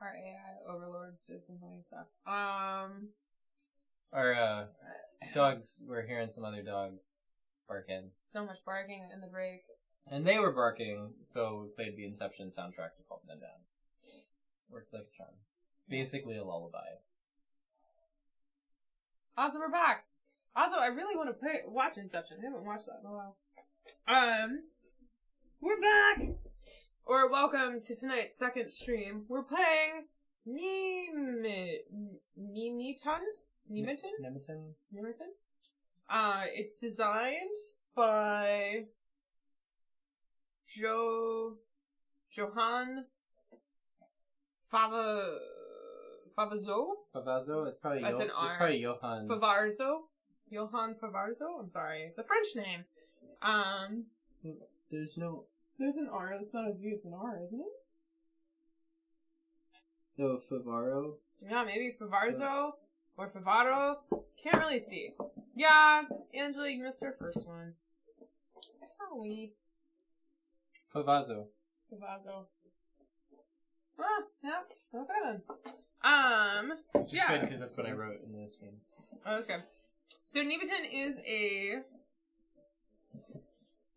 our AI overlords did some funny stuff. Our dogs, we're hearing some other dogs barking. So much barking in the break. And they were barking, so we played the Inception soundtrack to calm them down. Works like a charm. It's basically a lullaby. Also, we're back. Also, I really want to watch Inception. I haven't watched that in a while. We're back! Or welcome to tonight's second stream. We're playing Nemeton? It's designed by Johann Favazzo? It's probably That's an R. It's probably Johann. Johann Favarzo? I'm sorry. It's a French name. There's an R. It's not a Z, it's an R, isn't it? No, Favaro? Yeah, maybe Favarzo or Favaro. Can't really see. Yeah, Angela, you missed our first one. Sorry. Favazzo. Ah, yeah, okay then. It's just good because that's what I wrote in this game. Oh, okay. So Nemeton is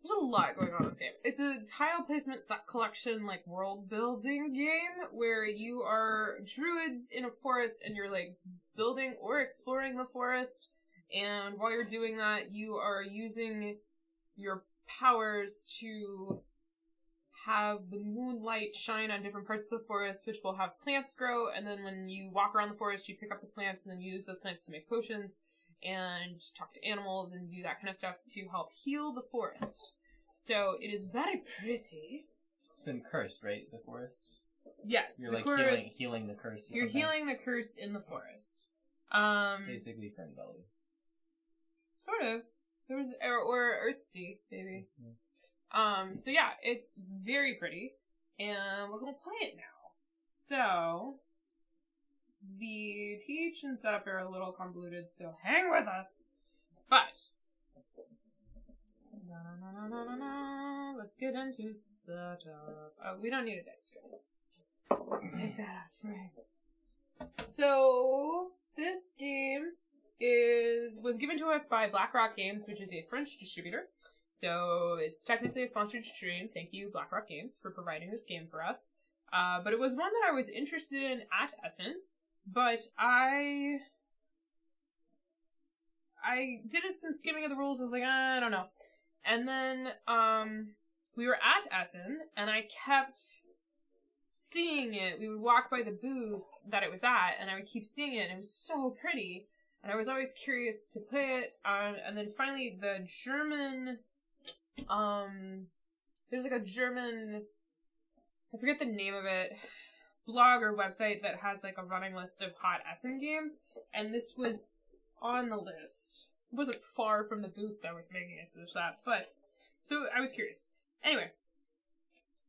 there's a lot going on in this game. It's a tile placement collection, like, world building game where you are druids in a forest and you're, like, building or exploring the forest. And while you're doing that, you are using your powers to have the moonlight shine on different parts of the forest, which will have plants grow. And then when you walk around the forest, you pick up the plants and then use those plants to make potions and talk to animals and do that kind of stuff to help heal the forest. So it is very pretty. It's been cursed, right? The forest? Yes. You're like healing the curse. You're healing the curse in the forest. Basically Fern Gully. Sort of. There was or Earthsea, maybe. Mm-hmm. So yeah, it's very pretty. And we're gonna play it now. So the teach and setup are a little convoluted, so hang with us. But let's get into setup. We don't need a dice tray. Let's take that out frame. So this game was given to us by BlackRock Games, which is a French distributor. So it's technically a sponsored stream. Thank you, BlackRock Games, for providing this game for us. But it was one that I was interested in at Essen. But I did some skimming of the rules. I was like, I don't know. And then we were at Essen, and I kept seeing it. We would walk by the booth that it was at, and I would keep seeing it, and it was so pretty. And I was always curious to play it. And then finally, the German, there's like a German, I forget the name of it, blog or website that has like a running list of hot Essen games. And this was on the list. It wasn't far from the booth that was making it, so there's that. But, so I was curious. Anyway,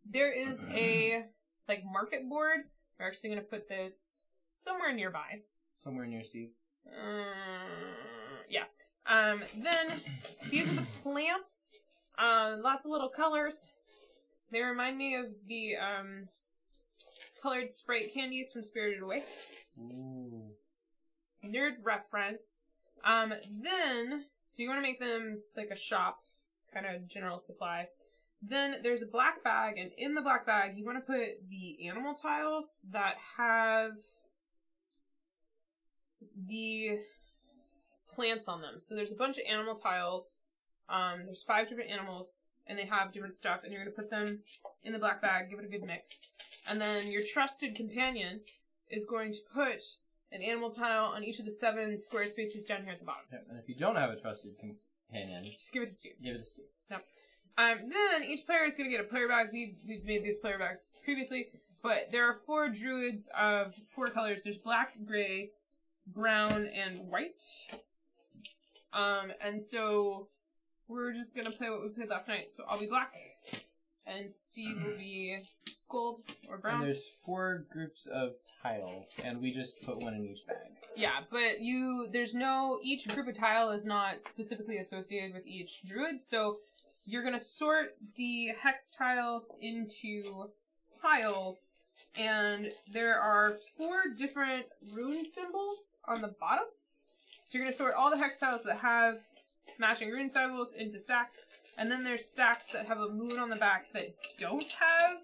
there is a, like, market board. We're actually going to put this somewhere nearby. Somewhere near Steve. Yeah. Then, these are the plants. Lots of little colors. They remind me of the, colored Sprite candies from Spirited Away. Ooh. Nerd reference. Then, so you want to make them like a shop, kind of general supply. Then there's a black bag, and in the black bag, you want to put the animal tiles that have the plants on them. So there's a bunch of animal tiles. There's 5 different animals, and they have different stuff, and you're going to put them in the black bag, give it a good mix. And then your trusted companion is going to put an animal tile on each of the 7 square spaces down here at the bottom. Yeah, and if you don't have a trusted companion, just give it to Steve. Give it to Steve. Yep. Then each player is going to get a player bag. We've made these player bags previously, but there are 4 druids of 4 colors. There's black, gray, brown, and white. And so we're just going to play what we played last night. So I'll be black, and Steve will be gold or brown. And there's 4 groups of tiles, and we just put one in each bag. Yeah, but each group of tile is not specifically associated with each druid, so you're going to sort the hex tiles into piles And there are 4 different rune symbols on the bottom. So you're going to sort all the hex tiles that have matching rune symbols into stacks. And then there's stacks that have a moon on the back that don't have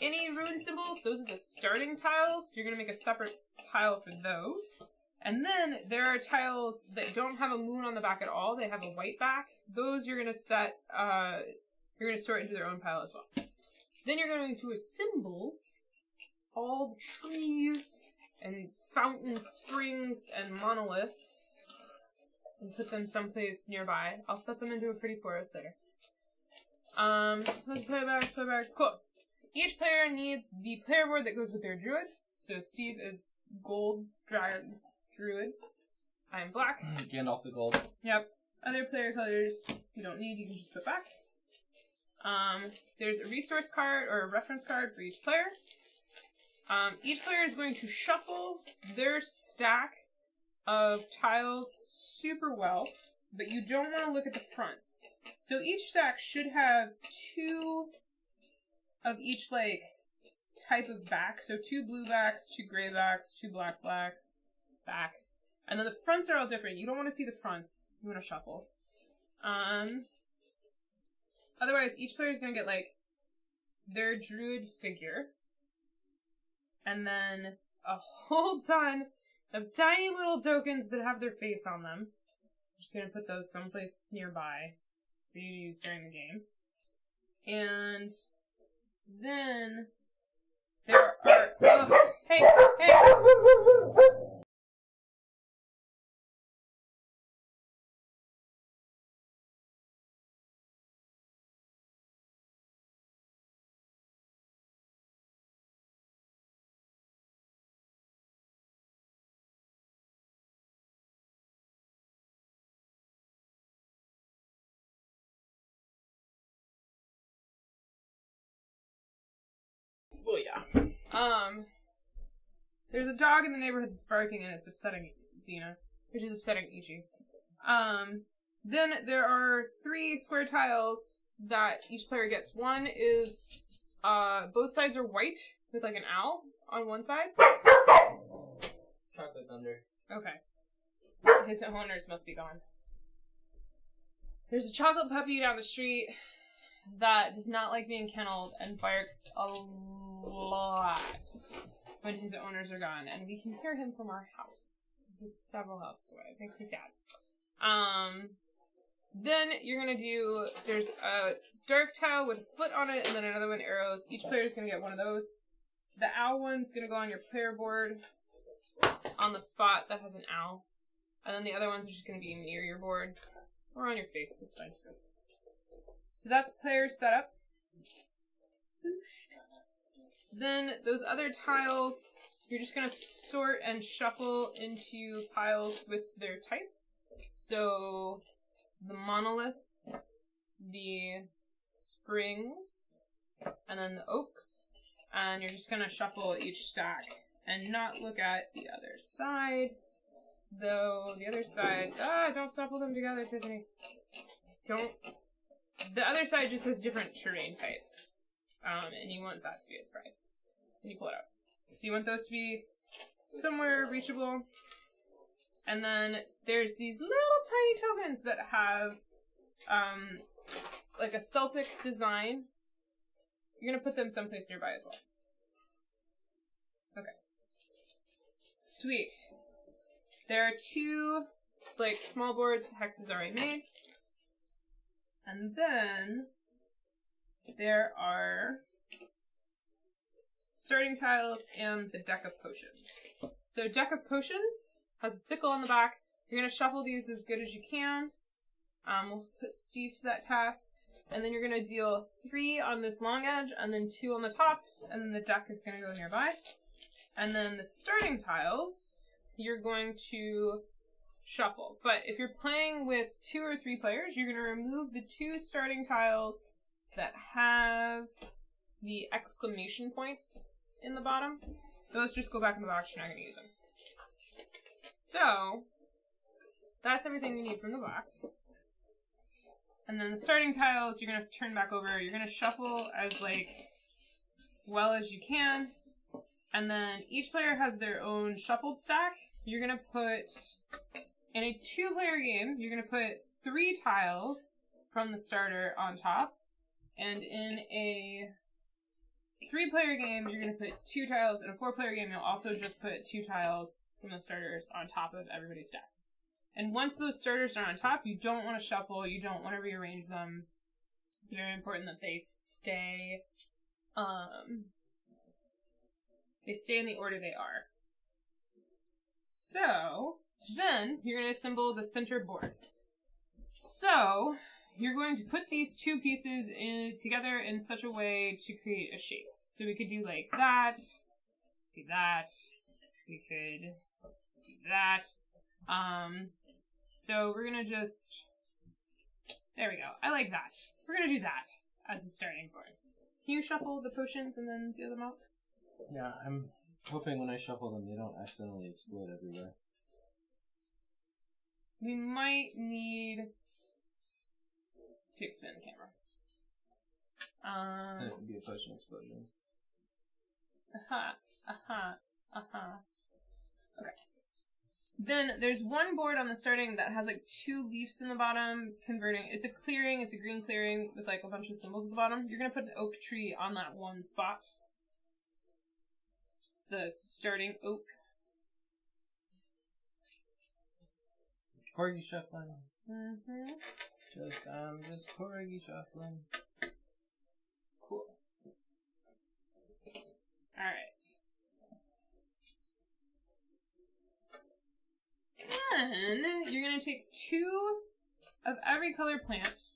any rune symbols. Those are the starting tiles. So you're going to make a separate tile for those. And then there are tiles that don't have a moon on the back at all. They have a white back. Those you're going to set, you're going to sort into their own pile as well. Then you're going to assemble all the trees and fountain springs and monoliths and put them someplace nearby. I'll set them into a pretty forest later. Playbacks, cool. Each player needs the player board that goes with their druid. So Steve is gold druid. I am black. Gandalf the gold. Yep. Other player colors you don't need, you can just put back. There's a resource card or a reference card for each player. Each player is going to shuffle their stack of tiles super well, but you don't want to look at the fronts. So each stack should have 2 of each, like, type of back. So 2 blue backs, 2 gray backs, 2 black backs. And then the fronts are all different. You don't want to see the fronts. You want to shuffle. Otherwise, each player is going to get, like, their druid figure. And then a whole ton of tiny little tokens that have their face on them. I'm just going to put those someplace nearby for you to use during the game. And then there are... Oh, hey! Well, yeah. There's a dog in the neighborhood that's barking and it's upsetting Xena, which is upsetting Ichi. Then there are 3 square tiles that each player gets. One is, both sides are white with like an owl on one side. It's Chocolate Thunder. Okay. His owners must be gone. There's a chocolate puppy down the street that does not like being kennelled and barks a lot when his owners are gone, and we can hear him from our house. He's several houses away. It makes me sad. Then you're gonna do, there's a dark tile with a foot on it, and then another one arrows. Each player is gonna get one of those. The owl one's gonna go on your player board on the spot that has an owl, and then the other ones are just gonna be near your board or on your face. That's fine too. So that's player setup. Then those other tiles, you're just going to sort and shuffle into piles with their type. So the monoliths, the springs, and then the oaks. And you're just going to shuffle each stack and not look at the other side. Though the other side, don't shuffle them together, Tiffany. Don't. The other side just has different terrain type. And you want that to be a surprise when you pull it out. So you want those to be somewhere reachable. And then there's these little tiny tokens that have like a Celtic design. You're going to put them someplace nearby as well. Okay. Sweet. There are 2 like small boards hexes already made. And then there are starting tiles and the deck of potions. So deck of potions has a sickle on the back. You're going to shuffle these as good as you can. We'll put Steve to that task. And then you're going to deal 3 on this long edge and then 2 on the top. And then the deck is going to go nearby. And then the starting tiles, you're going to shuffle. But if you're playing with 2 or 3 players, you're going to remove the 2 starting tiles that have the exclamation points in the bottom. Those just go back in the box. You're not going to use them. So that's everything you need from the box. And then the starting tiles, you're going to turn back over. You're going to shuffle as, like, well as you can. And then each player has their own shuffled stack. You're going to put, in a 2-player game, you're going to put 3 tiles from the starter on top. And in a 3-player game, you're going to put 2 tiles. In a 4-player game, you'll also just put 2 tiles from the starters on top of everybody's stack. And once those starters are on top, you don't want to shuffle, you don't want to rearrange them. It's very important that they stay in the order they are. So, then you're going to assemble the center board. So, you're going to put these 2 pieces together in such a way to create a shape. So we could do like that, do that, we could do that. So we're gonna just, there we go. I like that. We're gonna do that as the starting board. Can you shuffle the potions and then deal them out? Yeah, I'm hoping when I shuffle them, they don't accidentally explode everywhere. We might need to expand the camera. So it would be a potion explosion. Okay. Then there's one board on the starting that has like 2 leaves in the bottom, converting. It's a clearing, it's a green clearing with like a bunch of symbols at the bottom. You're gonna put an oak tree on that one spot. It's the starting oak. Corgi shuffling. Mm-hmm. Just corgi shuffling. Cool. Alright. Then you're going to take 2 of every color plant.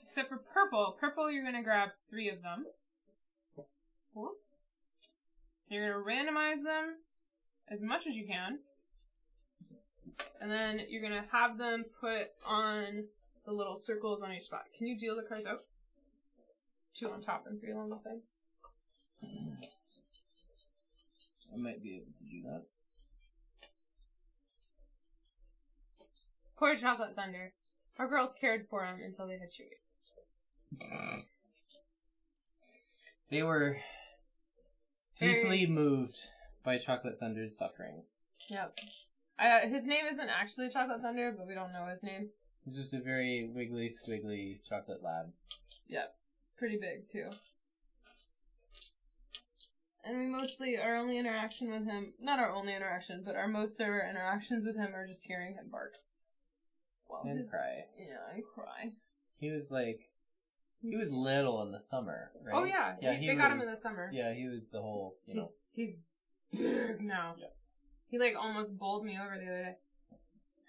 Except for purple. Purple, you're going to grab 3 of them. Cool. You're going to randomize them as much as you can. And then you're going to have them put on the little circles on each spot. Can you deal the cards out? 2 on top and 3 along the side. I might be able to do that. Poor Chocolate Thunder. Our girls cared for him until they had chewies. They were deeply moved by Chocolate Thunder's suffering. Yep. His name isn't actually Chocolate Thunder, but we don't know his name. He's just a very wiggly, squiggly chocolate lab. Yep. Pretty big, too. And we mostly, our only interaction with him, not our only interaction, but most of our interactions with him are just hearing him bark. Well, And cry. Yeah, and cry. He was little in the summer, right? Oh, yeah. They got him in the summer. Yeah, he was the whole, He's big now. Yep. He, almost bowled me over the other day.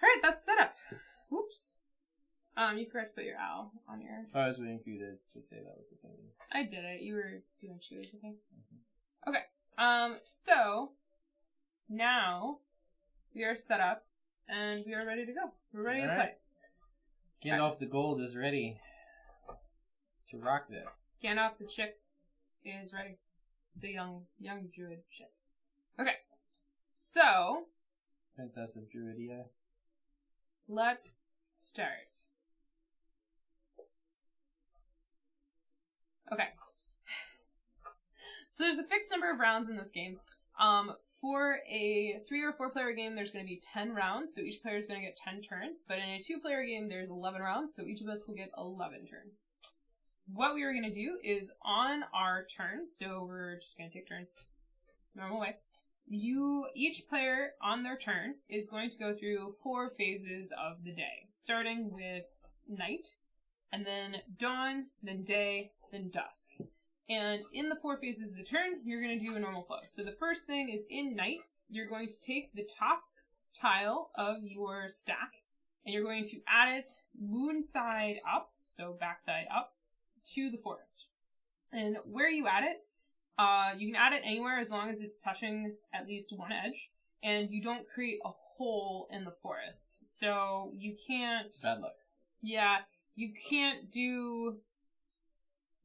Alright, that's set up. Whoops. You forgot to put your owl on your... I was waiting for you to say that was the thing. I did it. You were doing chewies, I think. Mm-hmm. Okay. So, now, we are set up, and we are ready to go. We're ready to play. Gandalf the Gold is ready to rock this. Gandalf the chick is ready. It's a young druid chick. Okay. So, Princess of Druidia. Let's start. Okay. So there's a fixed number of rounds in this game. For a 3 or 4 player game, there's going to be 10 rounds, so each player is going to get 10 turns. But in a 2 player game, there's 11 rounds, so each of us will get 11 turns. What we are going to do is on our turn, so we're just going to take turns normal way. Each player on their turn is going to go through 4 phases of the day, starting with night, and then dawn, then day, then dusk. And in the 4 phases of the turn, you're going to do a normal flow. So the first thing is in night, you're going to take the top tile of your stack, and you're going to add it moon side up, so backside up, to the forest. And where you add it, you can add it anywhere as long as it's touching at least one edge, and you don't create a hole in the forest. So you can't... Bad luck. Yeah, you can't do...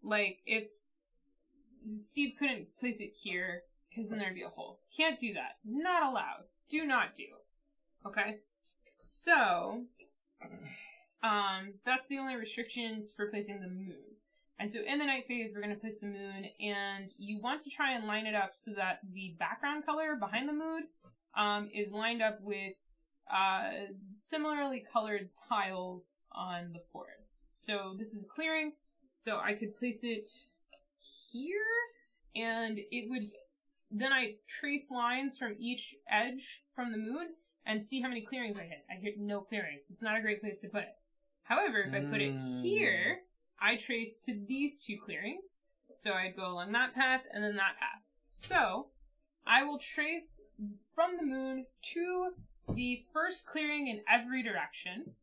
if Steve couldn't place it here, because then there'd be a hole. Can't do that. Not allowed. Do not do. Okay? So, that's the only restrictions for placing the moon. And so in the night phase, we're going to place the moon, and you want to try and line it up so that the background color behind the moon is lined up with similarly colored tiles on the forest. So this is a clearing, so I could place it here, and it would, then I trace lines from each edge from the moon and see how many clearings I hit. I hit no clearings. It's not a great place to put it. However, if I put it here, I trace to these two clearings. So I'd go along that path and then that path. So I will trace from the moon to the first clearing in every direction.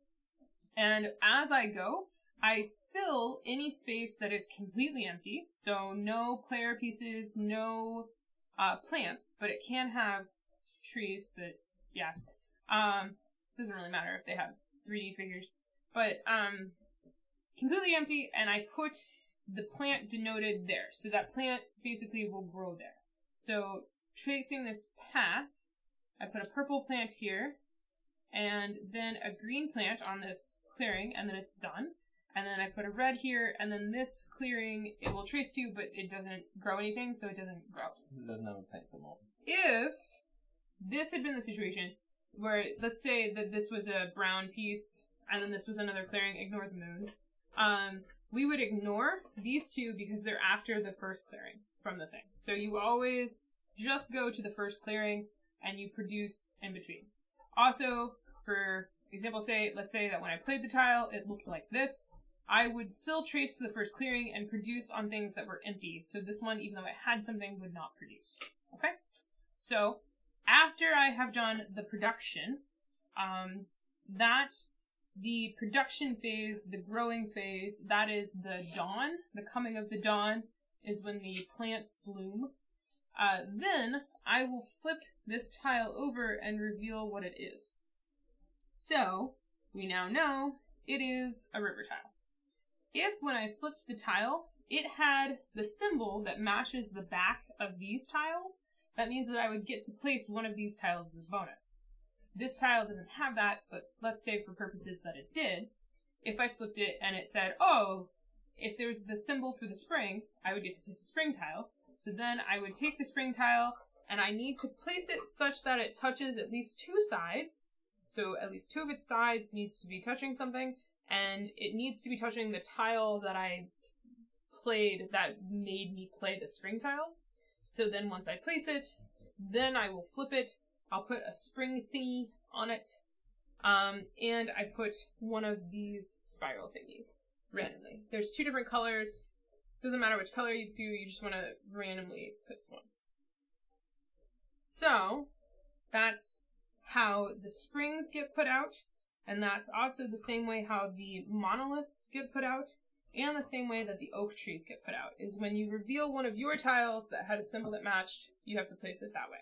And as I go, I fill any space that is completely empty. So no player pieces, no plants, but it can have trees, but yeah. Doesn't really matter if they have 3D figures. But completely empty, and I put the plant denoted there. So that plant basically will grow there. So tracing this path, I put a purple plant here, and then a green plant on this clearing, and then it's done. And then I put a red here, and then this clearing, it will trace to, but it doesn't grow anything, so it doesn't grow. It doesn't have a plant symbol. If this had been the situation where, let's say that this was a brown piece, and then this was another clearing, ignore the moons, we would ignore these two because they're after the first clearing from the thing. So you always just go to the first clearing, and you produce in between. Also, for example, let's say that when I played the tile, it looked like this. I would still trace to the first clearing and produce on things that were empty. So this one, even though it had something, would not produce. Okay? So, after I have done the production, the production phase, the growing phase, that is the dawn. The coming of the dawn is when the plants bloom. Then I will flip this tile over and reveal what it is. So, we now know it is a river tile. If when I flipped the tile, it had the symbol that matches the back of these tiles, that means that I would get to place one of these tiles as a bonus. This tile doesn't have that, but let's say for purposes that it did, if I flipped it and it said, oh, if there's the symbol for the spring, I would get to place a spring tile. So then I would take the spring tile, and I need to place it such that it touches at least two sides. So at least two of its sides needs to be touching something, and it needs to be touching the tile that I played that made me play the spring tile. So then once I place it, then I will flip it. I'll put a spring thingy on it, and I put one of these spiral thingies randomly. There's two different colors. Doesn't matter which color you do, you just want to randomly put one. So, that's how the springs get put out, and that's also the same way how the monoliths get put out, and the same way that the oak trees get put out, is when you reveal one of your tiles that had a symbol that matched, you have to place it that way.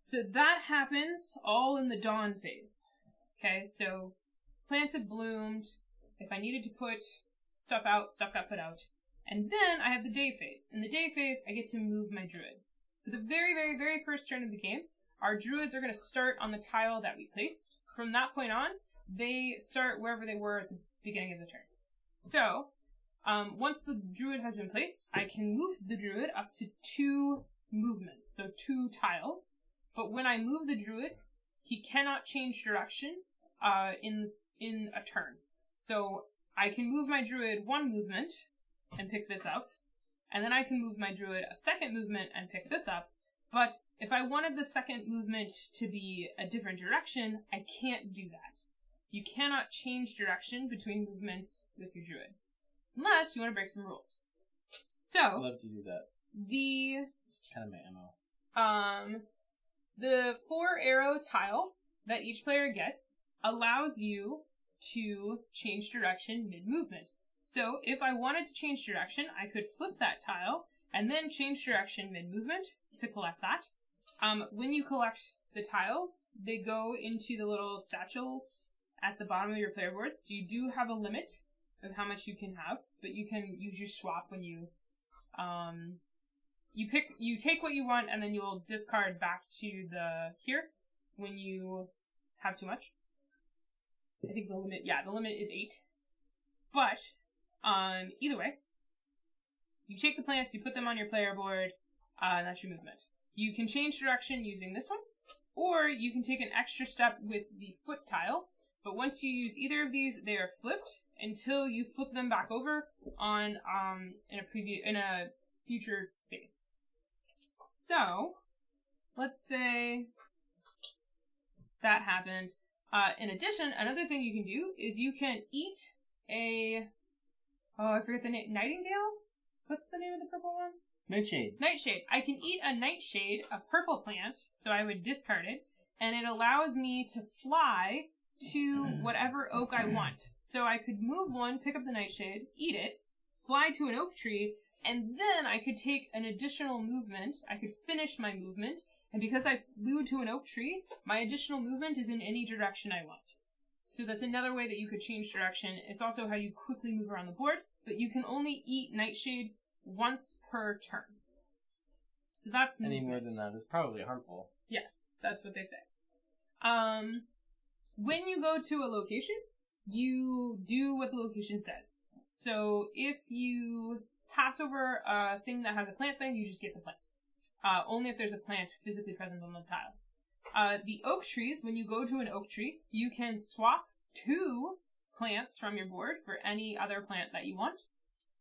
So that happens all in the dawn phase. Okay, so plants have bloomed. If I needed to put stuff out, stuff got put out. And then I have the day phase. In the day phase, I get to move my druid. For the very, very, very first turn of the game, our druids are going to start on the tile that we placed. From that point on, they start wherever they were at the beginning of the turn. So, once the druid has been placed, I can move the druid up to 2 movements, so 2 tiles. But when I move the druid, he cannot change direction in a turn. So I can move my druid 1 movement and pick this up, and then I can move my druid a 2nd movement and pick this up. But if I wanted the 2nd movement to be a different direction, I can't do that. You cannot change direction between movements with your druid, unless you want to break some rules. So I'd love to do that. It's kind of my MO. The 4-arrow tile that each player gets allows you to change direction mid-movement. So if I wanted to change direction, I could flip that tile and then change direction mid-movement to collect that. When you collect the tiles, they go into the little satchels at the bottom of your player board. So you do have a limit of how much you can have, but you can use your swap when you you take what you want, and then you'll discard back to here when you have too much. I think the limit is 8. But Either way, you take the plants, you put them on your player board, and that's your movement. You can change direction using this one, or you can take an extra step with the foot tile, but once you use either of these, they are flipped until you flip them back over on in a future phase. So, let's say that happened. In addition, another thing you can do is you can eat I forget the name, nightingale? What's the name of the purple one? Nightshade. Nightshade. I can eat a nightshade, a purple plant, so I would discard it, and it allows me to fly to whatever oak I want. So I could move one, pick up the nightshade, eat it, fly to an oak tree, and then I could take an additional movement. I could finish my movement, and because I flew to an oak tree, my additional movement is in any direction I want. So that's another way that you could change direction. It's also how you quickly move around the board, but you can only eat nightshade once per turn. So that's movement. Any more than that is probably harmful. Yes, that's what they say. When you go to a location, you do what the location says. So if you pass over a thing that has a plant thing, you just get the plant. Only if there's a plant physically present on the tile. The oak trees, when you go to an oak tree, you can swap 2 plants from your board for any other plant that you want,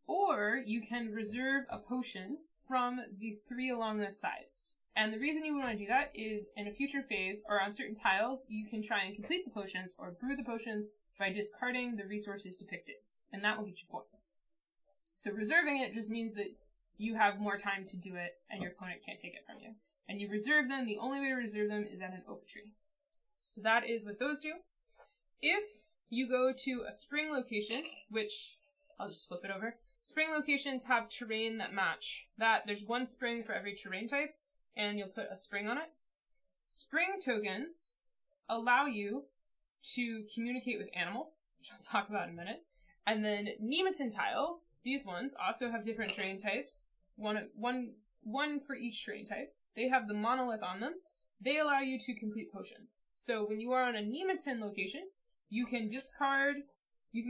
or you can reserve a potion from the 3 along this side. And the reason you would want to do that is in a future phase or on certain tiles, you can try and complete the potions or brew the potions by discarding the resources depicted, and that will get you points. So reserving it just means that you have more time to do it and your opponent can't take it from you. And you reserve them, the only way to reserve them is at an oak tree. So that is what those do. If you go to a spring location, which I'll just flip it over. Spring locations have terrain that match that. There's 1 spring for every terrain type, and you'll put a spring on it. Spring tokens allow you to communicate with animals, which I'll talk about in a minute. And then Nemeton tiles, these ones, also have different terrain types. One for each terrain type. They have the monolith on them. They allow you to complete potions. So when you are on a Nemeton location, you can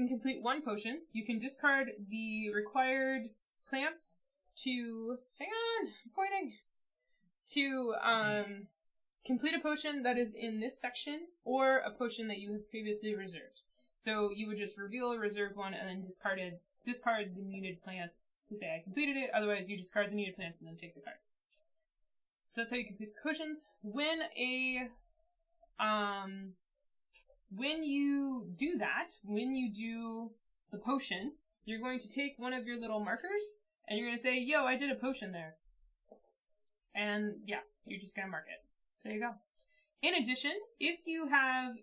complete 1 potion. You can discard the required plants to, complete a potion that is in this section, or a potion that you have previously reserved. So you would just reveal a reserved one and then discard the needed plants to say I completed it. Otherwise, you discard the needed plants and then take the card. So that's how you complete the potions. When you do that, when you do the potion, you're going to take one of your little markers and you're going to say, yo, I did a potion there. And yeah, you're just going to mark it. So there you go. In addition, if you have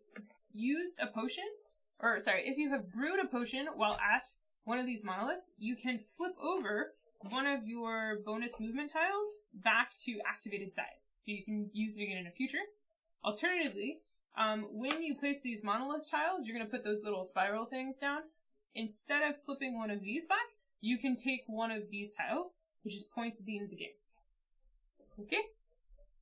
used a potion, if you have brewed a potion while at one of these monoliths, you can flip over one of your bonus movement tiles back to activated size. So you can use it again in the future. Alternatively, when you place these monolith tiles, you're going to put those little spiral things down. Instead of flipping one of these back, you can take one of these tiles, which is points at the end of the game. Okay?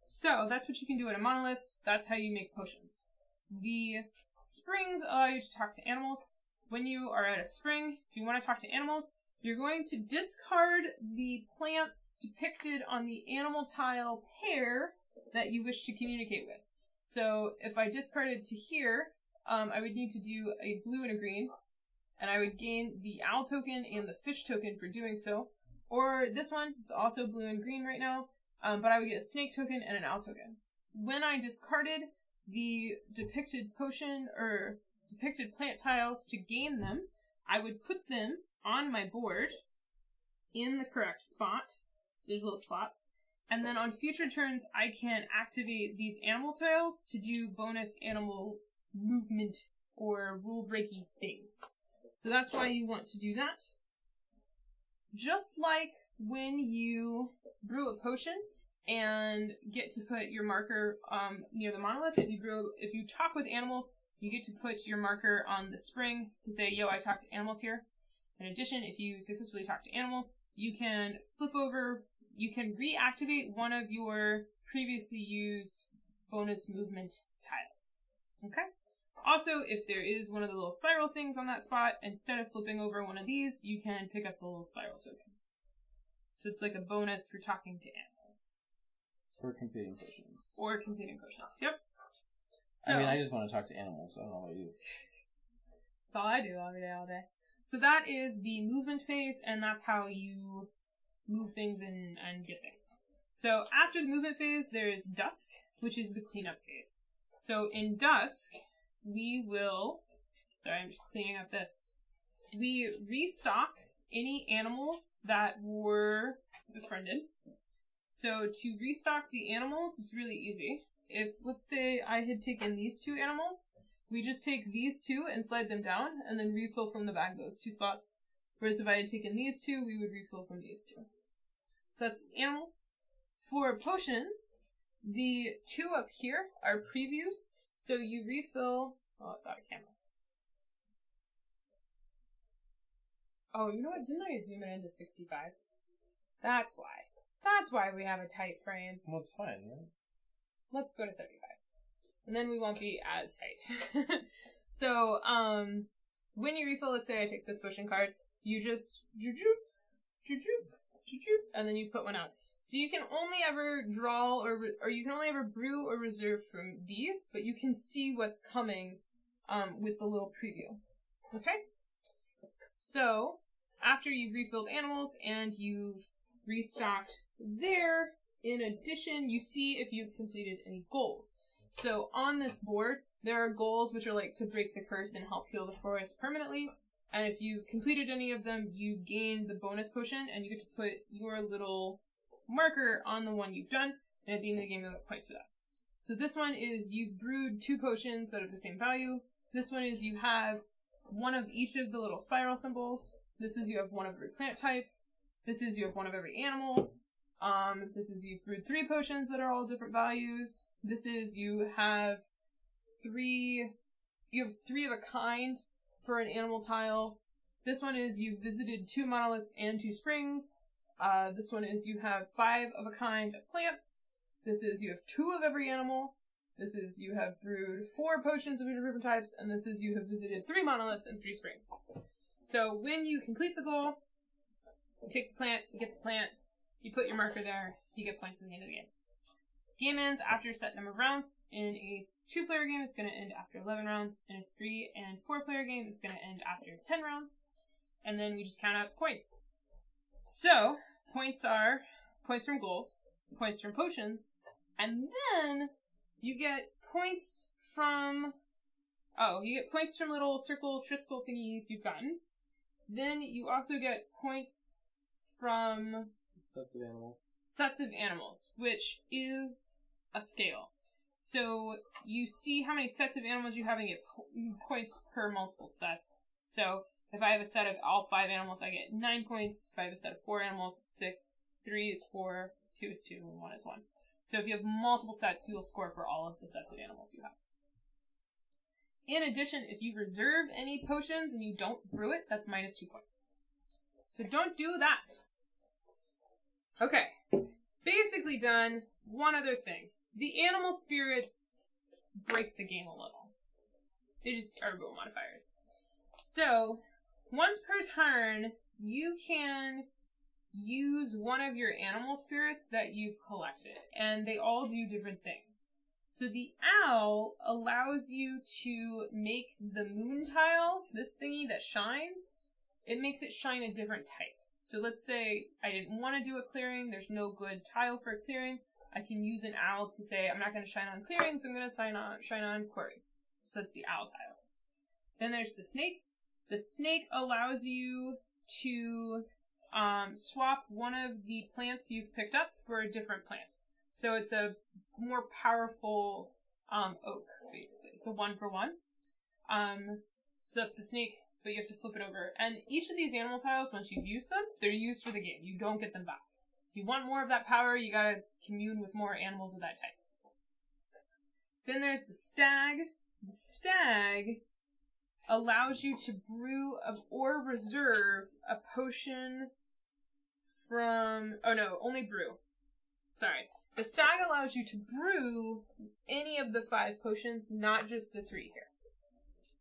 So that's what you can do at a monolith. That's how you make potions. The springs allow you to talk to animals. When you are at a spring, if you want to talk to animals, you're going to discard the plants depicted on the animal tile pair that you wish to communicate with. So if I discarded to here, I would need to do a blue and a green, and I would gain the owl token and the fish token for doing so. Or this one, it's also blue and green right now, but I would get a snake token and an owl token. When I discarded the depicted potion or depicted plant tiles to gain them, I would put them on my board in the correct spot. So there's little slots. And then on future turns, I can activate these animal tiles to do bonus animal movement or rule-breaking things. So that's why you want to do that. Just like when you brew a potion and get to put your marker near the monolith, if you talk with animals, you get to put your marker on the spring to say, yo, I talked to animals here. In addition, if you successfully talk to animals, you can you can reactivate one of your previously used bonus movement tiles. Okay? Also, if there is one of the little spiral things on that spot, instead of flipping over one of these, you can pick up the little spiral token. So it's like a bonus for talking to animals. Or completing potions. Or completing potions, yep. So, I mean, I just want to talk to animals, so I don't know about you. That's all I do every day, all day. So that is the movement phase, and that's how you move things and get things. So after the movement phase, there is dusk, which is the cleanup phase. So in dusk, we will... Sorry, I'm just cleaning up this. We restock any animals that were befriended. So to restock the animals, it's really easy. If, let's say, I had taken these 2 animals, we just take these 2 and slide them down, and then refill from the bag those 2 slots. Whereas if I had taken these 2, we would refill from these 2. So that's animals. For potions, the 2 up here are previews, so you refill... Oh, it's out of camera. Oh, you know what? Didn't I zoom it into 65? That's why. That's why we have a tight frame. Well, it's fine, right? Let's go to 75. And then we won't be as tight. So, when you refill, let's say I take this potion card, you just and then you put one out. So you can only ever draw or you can only ever brew or reserve from these, but you can see what's coming with the little preview. Okay? So, after you've refilled animals and you've restocked there, in addition, you see if you've completed any goals. So on this board, there are goals which are like to break the curse and help heal the forest permanently. And if you've completed any of them, you gain the bonus potion and you get to put your little marker on the one you've done. And at the end of the game, you'll get points for that. So this one is you've brewed 2 potions that are the same value. This one is you have one of each of the little spiral symbols. This is you have one of every plant type. This is you have one of every animal. This is you've brewed 3 potions that are all different values. This is you have 3 of a kind for an animal tile. This one is you've visited 2 monoliths and 2 springs. This one is you have 5 of a kind of plants. This is you have 2 of every animal. This is you have brewed 4 potions of different types. And this is you have visited 3 monoliths and 3 springs. So when you complete the goal, you take the plant, you get the plant, you put your marker there, you get points at the end of the game. Game ends after a set number of rounds. In a 2-player game, it's going to end after 11 rounds. In a 3 and 4-player game, it's going to end after 10 rounds. And then we just count up points. So, points are points from goals, points from potions, and then you get points from... Oh, you get points from little circle triskel thingies you've gotten. Then you also get points from... Sets of animals. Sets of animals, which is a scale. So you see how many sets of animals you have and get points per multiple sets. So if I have a set of all 5 animals, I get 9 points. If I have a set of 4 animals, it's 6. 3 is 4. 2 is 2. And 1 is 1. So if you have multiple sets, you will score for all of the sets of animals you have. In addition, if you reserve any potions and you don't brew it, that's minus 2 points. So don't do that. Okay. Basically done. One other thing. The animal spirits break the game a little. They just are rule modifiers. So, once per turn, you can use one of your animal spirits that you've collected, and they all do different things. So the owl allows you to make the moon tile, this thingy that shines, it makes it shine a different type. So let's say I didn't want to do a clearing, there's no good tile for a clearing, I can use an owl to say I'm not going to shine on clearings, I'm going to shine on quarries. So that's the owl tile. Then there's the snake. The snake allows you to swap one of the plants you've picked up for a different plant. So it's a more powerful oak, basically. It's a 1-for-1. So that's the snake, but you have to flip it over. And each of these animal tiles, once you've used them, they're used for the game. You don't get them back. If you want more of that power, you gotta commune with more animals of that type. Then there's the stag. The stag allows you to brew or reserve a potion from... Oh no, only brew. Sorry. The stag allows you to brew any of the 5 potions, not just the 3 here.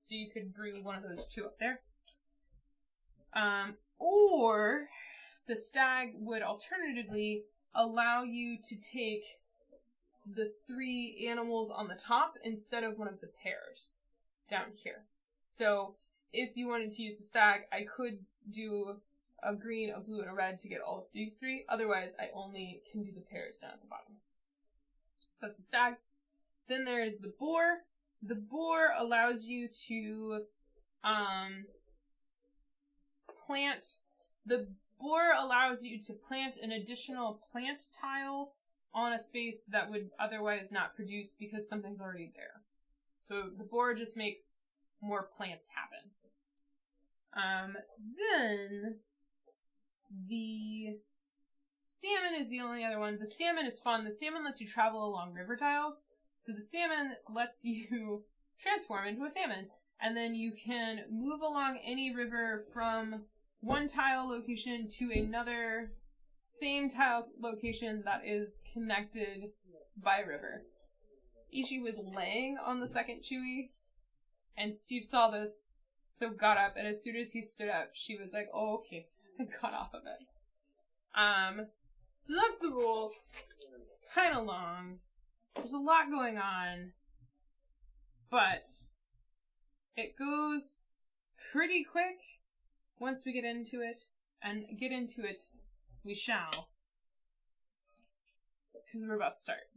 So you could brew one of those 2 up there. Or the stag would alternatively allow you to take the 3 animals on the top instead of one of the pairs down here. So if you wanted to use the stag, I could do a green, a blue, and a red to get all of these 3. Otherwise, I only can do the pairs down at the bottom. So that's the stag. Then there's the boar. The boar allows you to plant. The boar allows you to plant an additional plant tile on a space that would otherwise not produce because something's already there. So the boar just makes more plants happen. Then the salmon is the only other one. The salmon is fun. The salmon lets you travel along river tiles. So the salmon lets you transform into a salmon. And then you can move along any river from one tile location to another same tile location that is connected by river. Ichi was laying on the second Chewy, and Steve saw this, so got up, and as soon as he stood up, she was like, oh, okay, and got off of it. So that's the rules. Kind of long. There's a lot going on, but it goes pretty quick once we get into it, and get into it we shall, because we're about to start.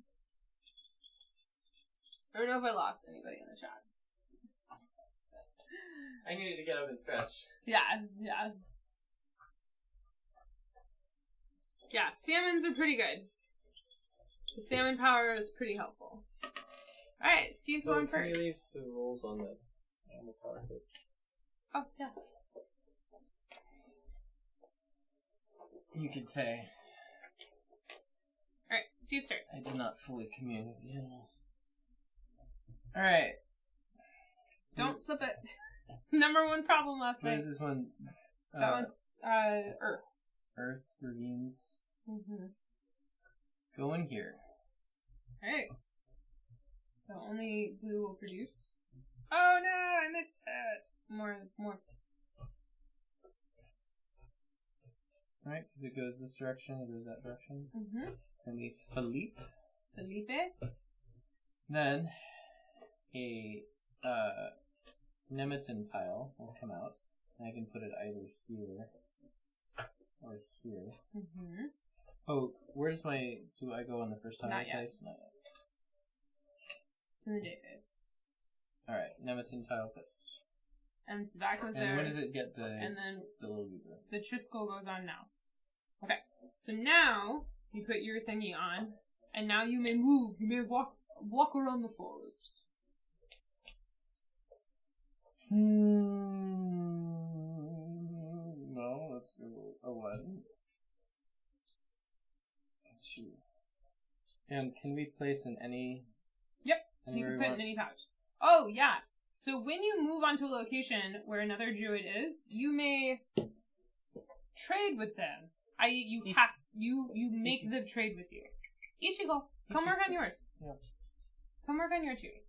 I don't know if I lost anybody in the chat. I needed to get up and stretch. Yeah. Yeah, salmons are pretty good. The salmon power is pretty helpful. Alright, Steve's going first. Can you leave the rules on the power page? Oh, yeah. You could say, Alright, Steve starts. I did not fully commune with the animals. Alright. Don't flip it. Number 1 problem last What night. is this one? That one's Earth. Earth, ravines. Mm-hmm. Go in here. Alright. So only blue will produce. Oh no, I missed it. More. Alright, because it goes this direction, it goes that direction. Mm-hmm. Then we Felipe. Then a Nemeton tile will come out. And I can put it either here or here. Mm-hmm. Oh, where's my... Do I go on the first tile Not yet. place? Not yet. It's in the day phase. Alright, Nemeton tile placed. And so that goes And there. when does it get the And then little beaver? the Triskel goes on now. Okay. So now you put your thingy on, and now you may move. You may walk around the forest. No, let's go a 1. 2. And can we place in any... Yep. You anywhere can we put want? in any pouch. Oh, yeah. So when you move onto a location where another druid is, you may trade with them. You make them trade with you. Ichigo, come work on yours. Yeah. Come work on your tree.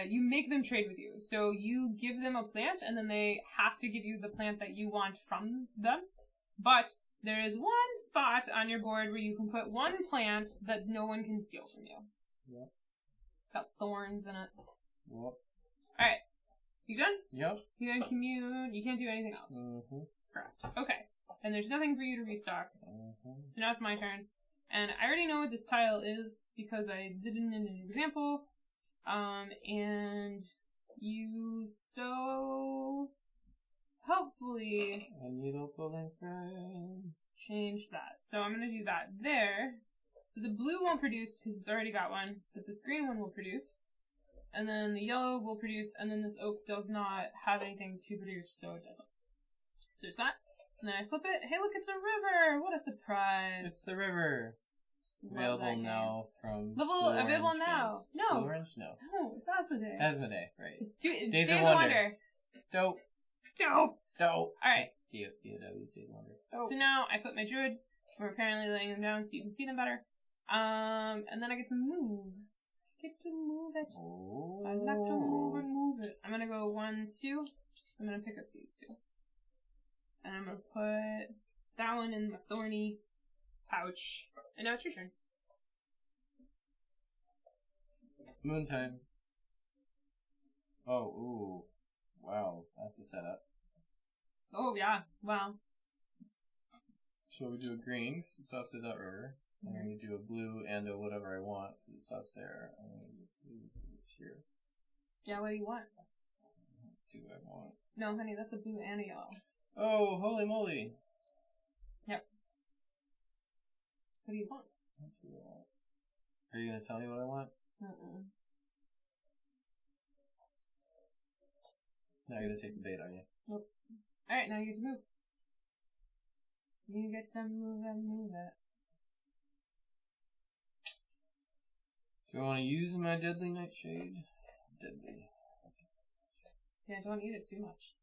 You make them trade with you. So you give them a plant, and then they have to give you the plant that you want from them. But there is one spot on your board where you can put one plant that no one can steal from you. Yep. It's got thorns in it. Yep. Alright. You done? Yep. You gonna commune? You can't do anything else. Mm-hmm. Correct. Okay. And there's nothing for you to restock. Mm-hmm. So now it's my turn. And I already know what this tile is because I did it in an example. And you so helpfully A needle pulling thread. changed that. So I'm going to do that there. So the blue won't produce because it's already got one, but this green one will produce. And then the yellow will produce, and then this oak does not have anything to produce, so it doesn't. So there's that. And then I flip it. Hey, look, it's a river! What a surprise! It's the river. Love Available that game. now from Level Blue available Orange now. games. No. Blue Orange? No. No, it's Asmodee. Asmodee, right. It's Days Days of of Wonder. Wonder. Dope. Dope! Dope. Alright. It's DOW, Days of Wonder. So now I put my druid. We're apparently laying them down so you can see them better. And then I get to move. get to move it. Oh. I'd like to move it. I'm gonna go 1, 2. So I'm gonna pick up these 2. And I'm gonna put that one in my thorny pouch. And now it's your turn. Moon time. Oh, ooh. Wow, that's the setup. Oh, yeah. Wow. So we do a green, because it stops at that river. And then we do a blue and a whatever I want, because it stops there. And then we do blue, because it's here. Yeah, what do you want? What do I want? No, honey, that's a blue and a yellow. Oh, holy moly. Yep. What do you want? What do I want? Are you going to tell me what I want? Mm-mm. Now you're going to take the bait, are you? Nope. Alright, now you get to move. You get to move it. Do I want to use my deadly nightshade? Deadly. Yeah, don't eat it too much.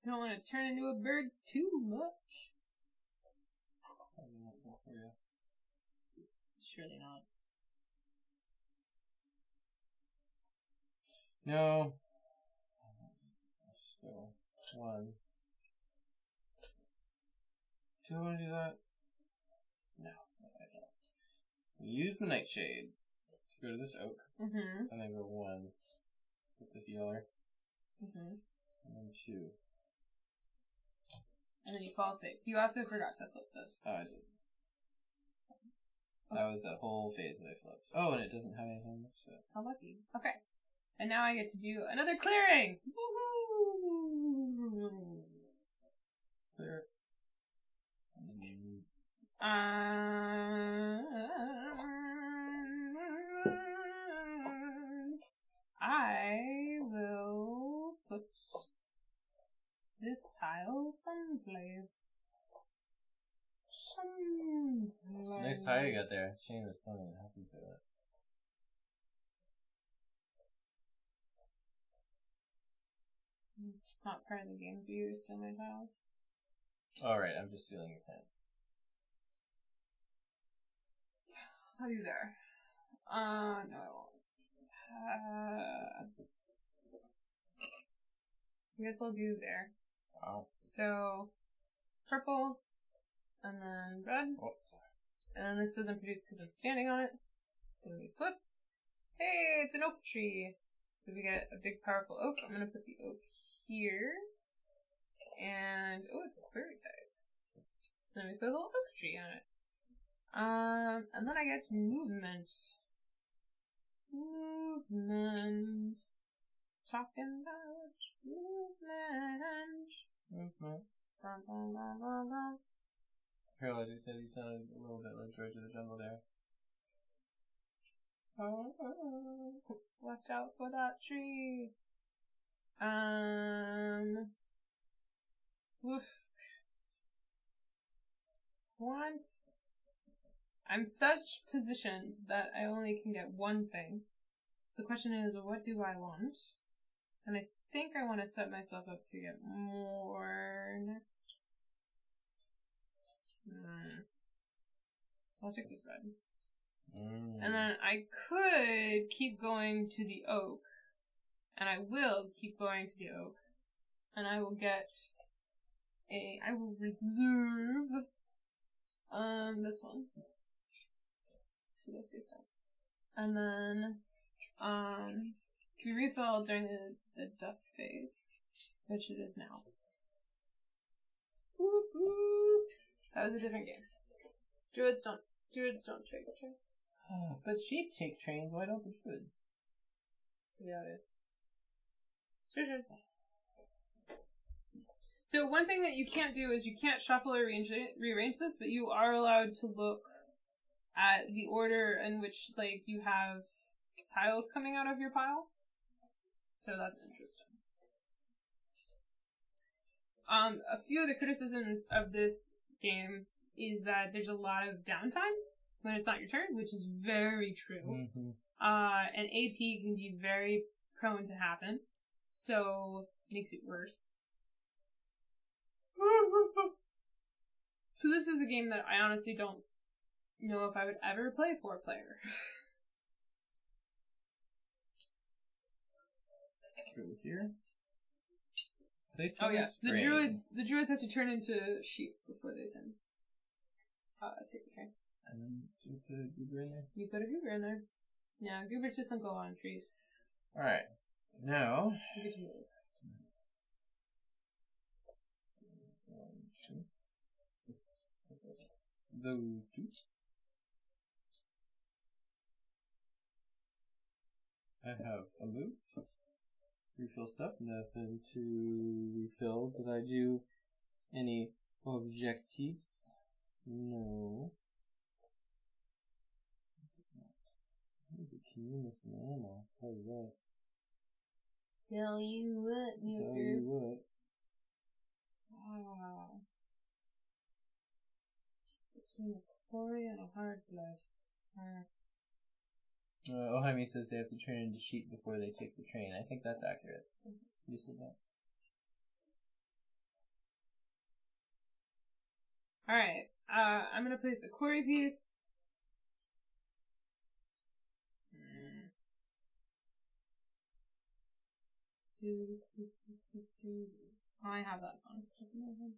You don't want to turn into a bird too much. Probably not good for you. Surely not. No. I'll just go 1. Do I want to do that? No, I don't. Use my nightshade to go to this oak, Mm-hmm. and then go 1 with this yeller, Mm-hmm. and then 2. And then you fall safe. You also forgot to flip this. Oh, I did. That was that whole phase that I flipped. Oh, and it doesn't have anything next to it. How lucky. Okay. And now I get to do another clearing! Woohoo! Clear. I will put this tile someplace. It's a nice tile you got there. Shame there's something that happened to it. It's not part of the game for you to steal my tiles. Alright, I'm just stealing your plants. I'll do there. No, I won't. I guess I'll do there. Wow. So, purple, and then red, Oh, sorry. and then this doesn't produce because I'm standing on it. It's gonna be flip. Hey, it's an oak tree. So we get a big powerful oak. I'm gonna put the oak here. And, oh, it's a query type. So then we put a little oak tree on it. And then I get movement. Movement. Talking about movement. Movement. Dun, dun, dun, dun, dun. Paralyzing said you sounded a little bit like George of the Jungle there. Oh, watch out for that tree. Woof. What? I'm such positioned that I only can get one thing. So the question is, what do I want? And I think I want to set myself up to get more next. So I'll take this red. And then I could keep going to the oak. And I will keep going to the oak. And I will get I will reserve, this one. So let's do that. And then, we refill during the dusk phase, which it is now. Whoop, whoop. That was a different game. Druids don't take trains. But sheep take trains, why don't the druids? Spiritus. Sure. So one thing that you can't do is you can't shuffle or rearrange this, but you are allowed to look at the order in which, like, you have tiles coming out of your pile. So that's interesting. A few of the criticisms of this game is that there's a lot of downtime when it's not your turn, which is very true. Mm-hmm. And AP can be very prone to happen, so makes it worse. So this is a game that I honestly don't know if I would ever play 4-player. Go here. They Oh yes, the druids have to turn into sheep before they can take the train. And then do you put a goober in there? You put a goober in there. Yeah, goobers just don't go on trees. Alright. Now You get to move. 1, 2. Those 2. I have a move. Refill stuff. Nothing to refill. Did I do any objectives? No. I need to communicate some animals, tell you that. Tell you what, mister. Tell you what. Ah. Between a quarry and a hard glass. Ohaimi says they have to turn into sheep before they take the train. I think that's accurate. You said that. Alright, I'm gonna place a quarry piece. Oh, I have that song stuck in my head.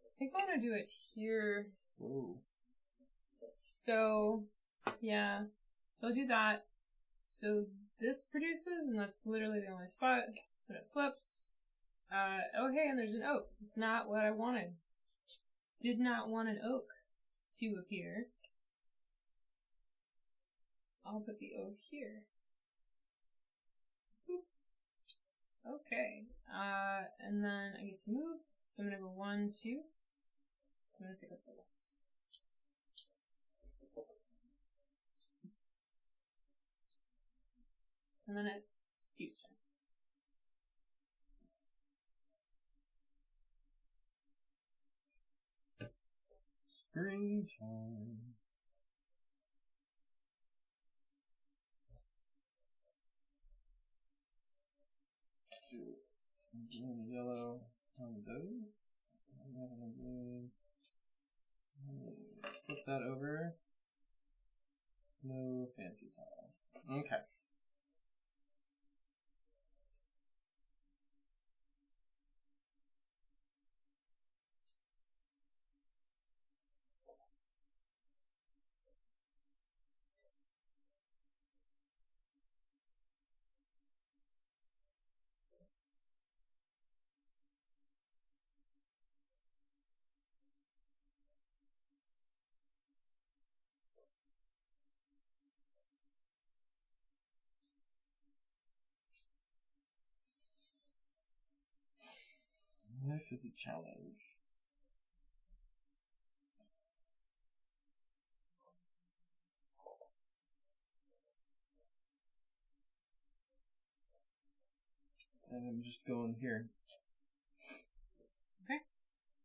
I think I want to do it here. Whoa. So, yeah. So I'll do that. So this produces, and that's literally the only spot. But it flips. Oh hey, and there's an oak. It's not what I wanted. Did not want an oak to appear. I'll put the oak here. Boop. Okay. And then I get to move. So I'm gonna go 1, 2. So I'm gonna pick up those. And then it's Steve's turn. Springtime. Do blue and yellow on those. Red and green. Flip that over. No fancy tile. Okay. Life is a challenge. And I'm just going here. Okay.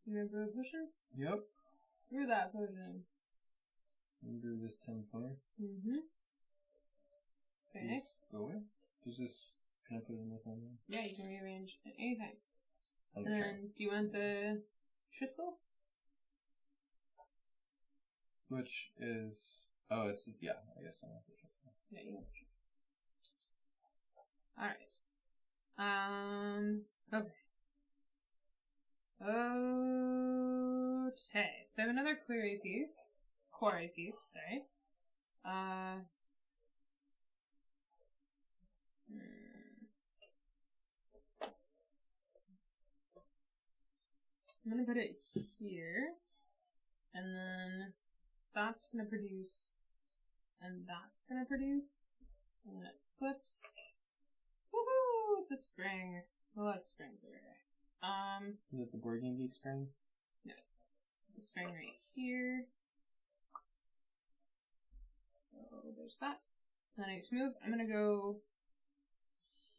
You gonna brew a potion? Yep. Brew that potion. And brew this 10 pointer. Mm-hmm. Okay, nice. Go away. Does this, can I put it in the phone? Yeah, you can rearrange at any time. Okay. And then, do you want the Triskel? Which is, oh, it's, yeah, I guess I want the Triskel. Yeah, you want the Triskel. Alright. Okay. Okay, so I have another quarry piece, sorry. I'm gonna put it here, and then that's gonna produce, and that's gonna produce, and then it flips. Woohoo! It's a spring. A lot of springs over here. Is it the board game geek spring? No. The spring right here. So there's that. And then I just move. I'm gonna go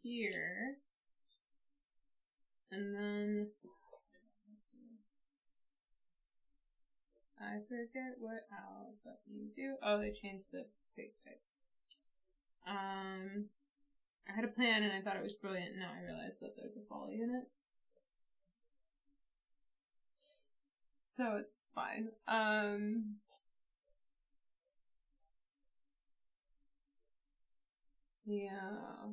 here. And then I forget what else that you do. Oh, they changed the fake site. I had a plan and I thought it was brilliant, and now I realize that there's a folly in it. So it's fine. Yeah.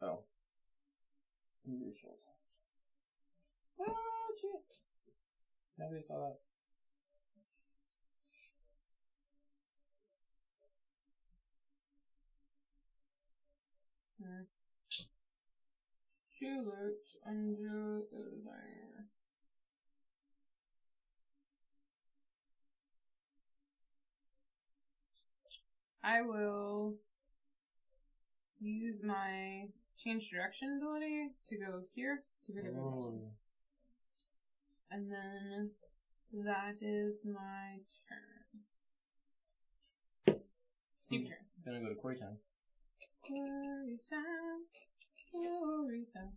Oh. Your shield. Oh, shit. Nobody saw that. Stuart under the designer. I will use my change direction ability to go here to pick up everything. And then that is my turn. Steve turn. Gonna go to Quarry Town. Quarry Town. Quarry Town.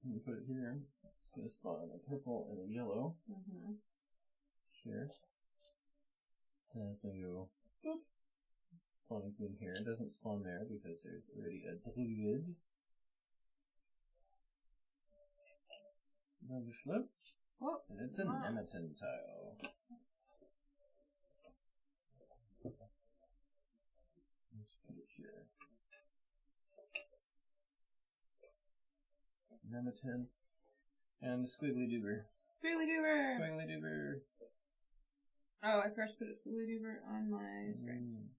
I'm gonna put it here. It's gonna spawn a purple and a yellow. Mm-hmm. Here. And then it's gonna go boop. Spawning green here. It doesn't spawn there because there's already a druid. Another flip. Oh, and it's a Nemeton tile. Let's put it here. Nemeton. And Squiggly Doober. Squiggly Doober! Squiggly Doober. Oh, I forgot to put a Squiggly Doober on my screen.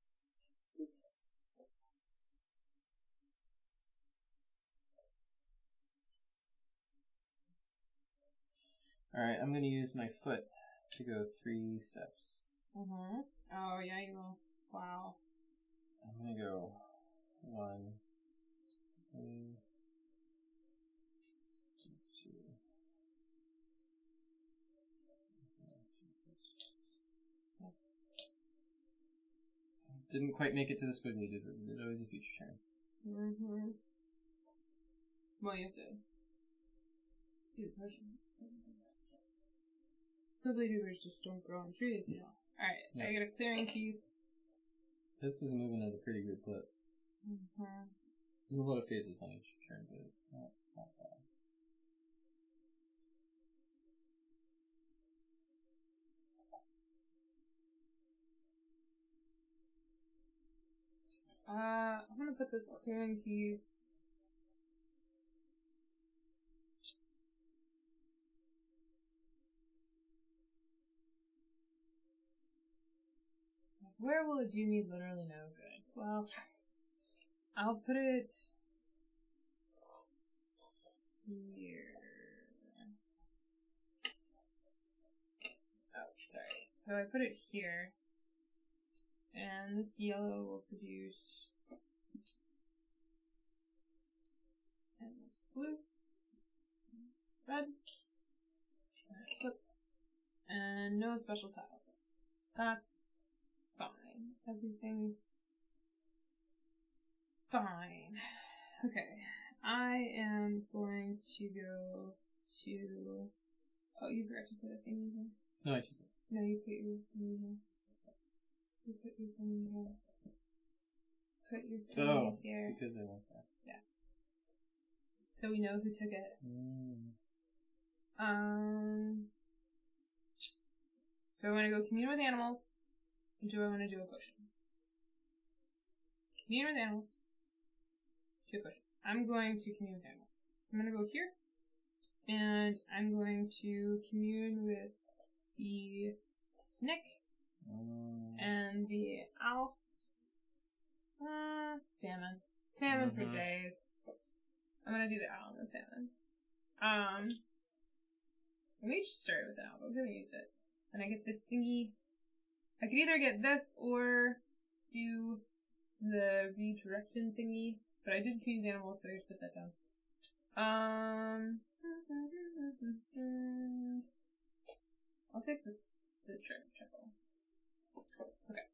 Alright, I'm gonna use my foot to go 3 steps. Mm-hmm. Oh, yeah, you will. Wow. I'm gonna go 1, 3, 2. Didn't quite make it to the Squiggly Doober, but there's always a future turn. Mm-hmm. Well, you have to do the potion. Squiggly Doobers just don't grow on trees, you know. Alright, yeah. I get a clearing piece. This is moving at a pretty good clip. Mm-hmm. There's a lot of phases on each turn, but it's not bad. I'm gonna put this clearing piece. Where will it do me literally no good? Well, I'll put it here. Oh, sorry. So I put it here. And this yellow will produce. And this blue. And this red. And it flips. And no special tiles. That's fine. Everything's fine. Okay. I am going to go to. Oh, you forgot to put a thing in here. No, I just did. No, you put your thing in here. You put your thing in here. Put your thing in here. Because I want that. Yes. So we know who took it. Do I want to go commune with animals? Or do I want to do a potion? Commune with animals. Do a potion. I'm going to commune with animals. So I'm going to go here. And I'm going to commune with the snake. And the owl. Salmon. Salmon for days. I'm gonna do the owl and the salmon. We just started with the owl, but we haven't used it. And I get this thingy. I could either get this or do the redirecting thingy. But I did commune with animals, so I just put that down. I'll take this the trickle. Okay.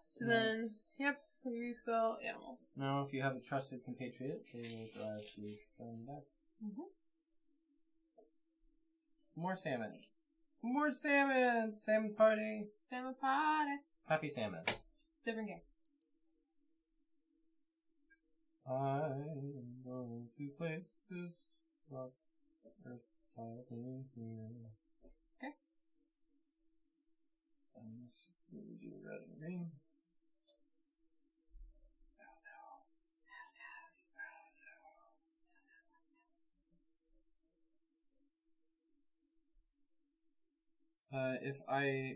So then, yep, we refill animals. Now, if you have a trusted compatriot, they will drive you from back. More salmon. More salmon! Salmon party! Salmon party! Happy salmon. Different game. I'm going to place this rock earth tile in here. Okay. And this we do red and green.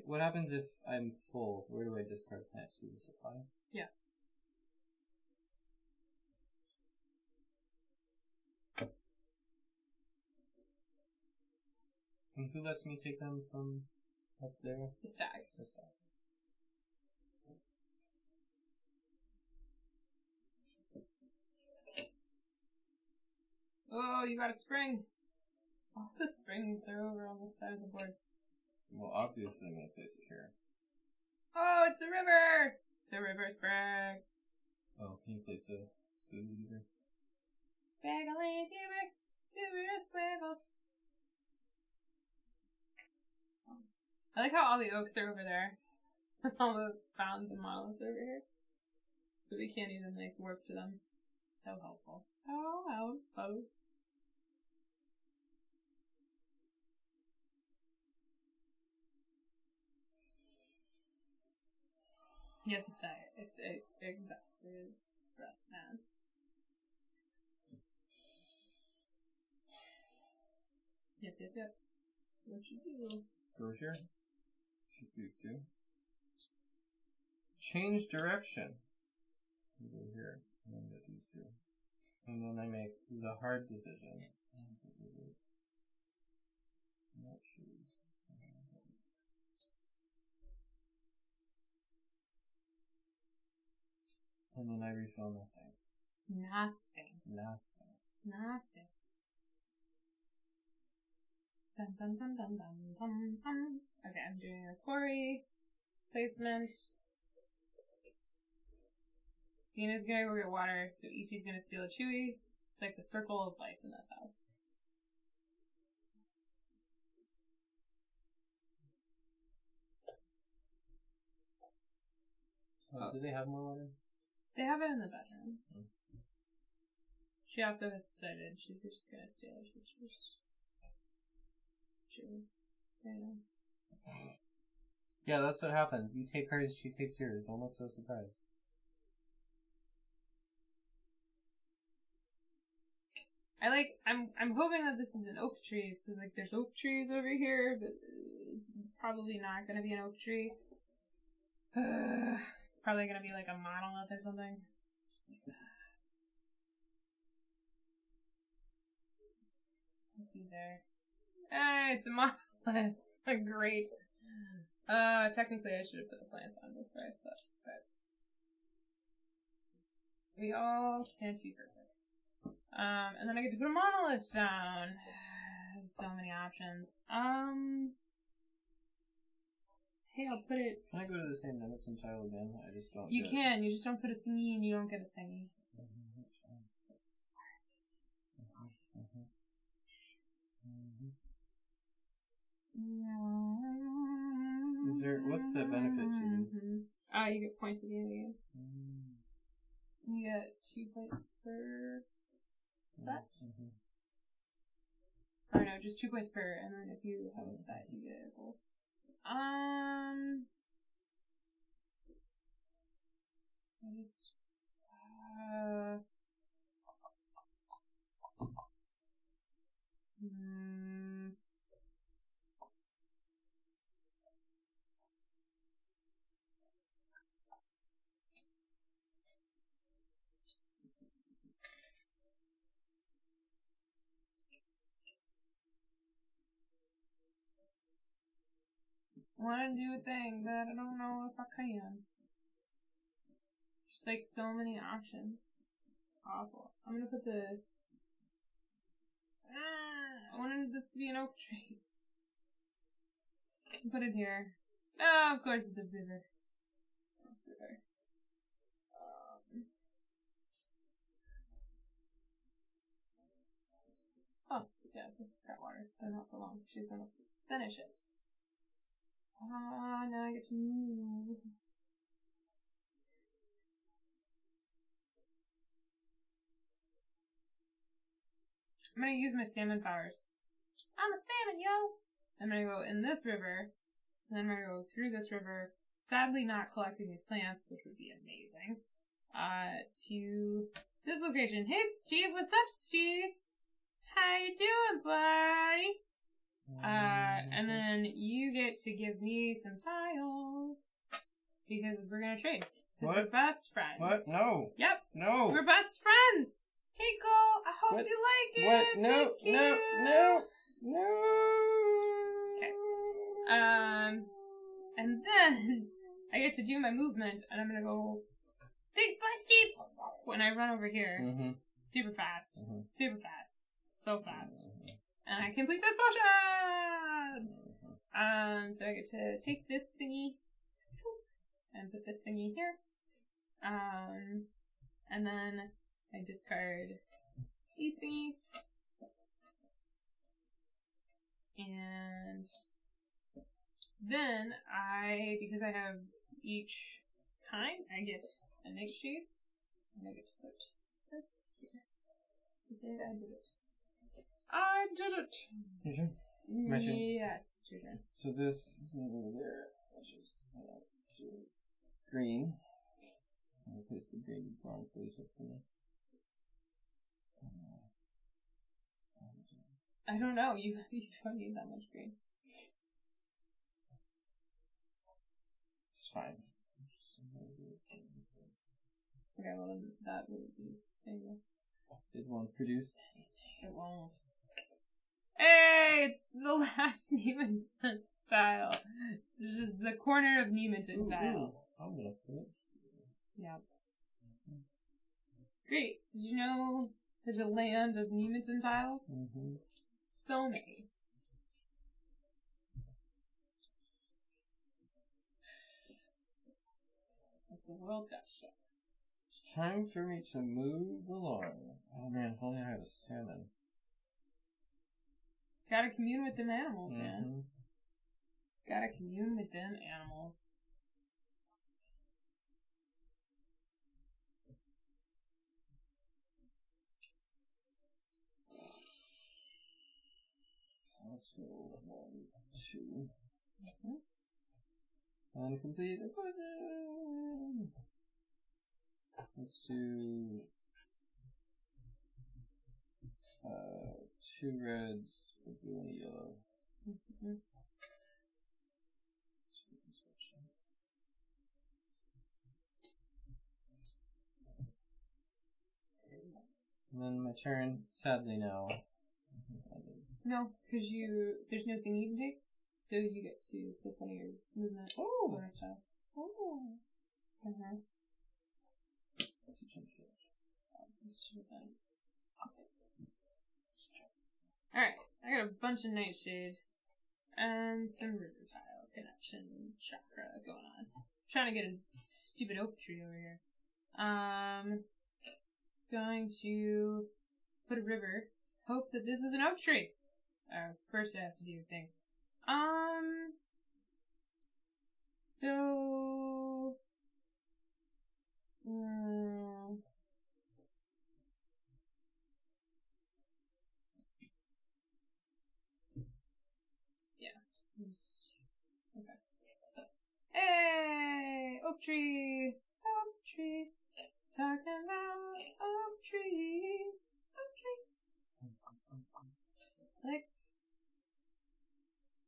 What happens if I'm full? Where do I discard plants to the supply? Yeah. And who lets me take them from up there? The stag. The stag. Oh, you got a spring. All the springs are over on this side of the board. Well, obviously I'm going to place it here. Oh, it's a river! It's a river spring. Oh, can you place a squiggly here? Squiggly river, squiggle. I like how all the oaks are over there. All the fountains and monoliths are over here. So we can't even, like, warp to them. So helpful. So helpful. Yes, exasperated breath, man. Yep. That's what you do. Go here. Shoot these two. Change direction. Go here. And then get these two. And then I make the hard decision. Not choose. And then I refill nothing. Nothing. Dun dun dun dun dun dun dun. Okay, I'm doing a quarry placement. Tina's gonna go get water, so Ichi's gonna steal a Chewy. It's like the circle of life in this house. Do they have more water? They have it in the bedroom. She also has decided she's just gonna steal her sister's Chewy. Yeah, that's what happens. You take hers, she takes yours. Don't look so surprised. I'm hoping that this is an oak tree, so like there's oak trees over here, but it's probably not gonna be an oak tree. It's probably gonna be like a monolith or something. Just like that. What's in there? Hey, it's a monolith. Great. Technically I should have put the plants on before I thought, but we all can't be perfect. And then I get to put a monolith down. So many options. Hey, I'll put it... Can I go to the same Nemeton tile again? I just don't You can, you just don't put a thingy and you don't get a thingy. That's fine. What's the benefit to this? You get points at the end of the game. You get 2 points per set. Or no, just 2 points per, and then if you have a set, you get a gold. I want to do a thing, but I don't know if I can. Just like so many options. It's awful. I'm gonna put the... I wanted this to be an oak tree. Put it here. Oh, of course it's a river. It's a river. Oh, yeah, got water. But not for long. She's gonna finish it. Now I get to move. I'm gonna use my salmon powers. I'm a salmon, yo! I'm gonna go in this river, and then I'm gonna go through this river, sadly not collecting these plants, which would be amazing, to this location. Hey, Steve, what's up, Steve? How you doing, buddy? And then you get to give me some tiles, because we're gonna trade. Because we're best friends. What? No. Yep. No. We're best friends. Hey, Cole, I hope What? you like it. What? No. Thank you. No. Okay. And then I get to do my movement, and I'm gonna go. Thanks, bye, Steve. When I run over here, Mm-hmm. super fast, Mhm. super fast, so fast, Mm-hmm. and I complete this potion. So I get to take this thingy and put this thingy here. And then I discard these thingies. And then because I have each kind, I get a nightshade. And I get to put this here. To say that I did it. I did it! Your turn? My turn? Yes, it's your turn. So this is going to go there, which is do green. I'm going to place the green wrongfully took from me. I don't know. You don't need that much green. It's fine. Okay, well then that would be stable. It won't produce anything. It won't. Hey, it's the last Nemeton tile. This is the corner of Nemeton tiles. I'm gonna put it here. Yeah. Great. Did you know there's a land of Nemeton tiles? Mm-hmm. So many. Like the world got shook. It's time for me to move along. Oh man, if only I had a salmon. Gotta commune with them animals, man. Mm-hmm. Gotta commune with them animals. Let's go 1, 2. And complete a potion. Let's do 2 reds, a blue and a yellow. Mm-hmm. Let's put this potion. And then my turn. Sadly now. No, because there's no thing you can take, so you get to flip one of your movement bonus tiles. Oh. Uh-huh. This should have been. Alright, I got a bunch of Nightshade and some River Tile connection chakra going on. Trying to get a stupid oak tree over here. Going to put a river. Hope that this is an oak tree. First I have to do things. So... Okay. Hey! Oak tree! Oak tree! Talking about oak tree! Oak tree! Like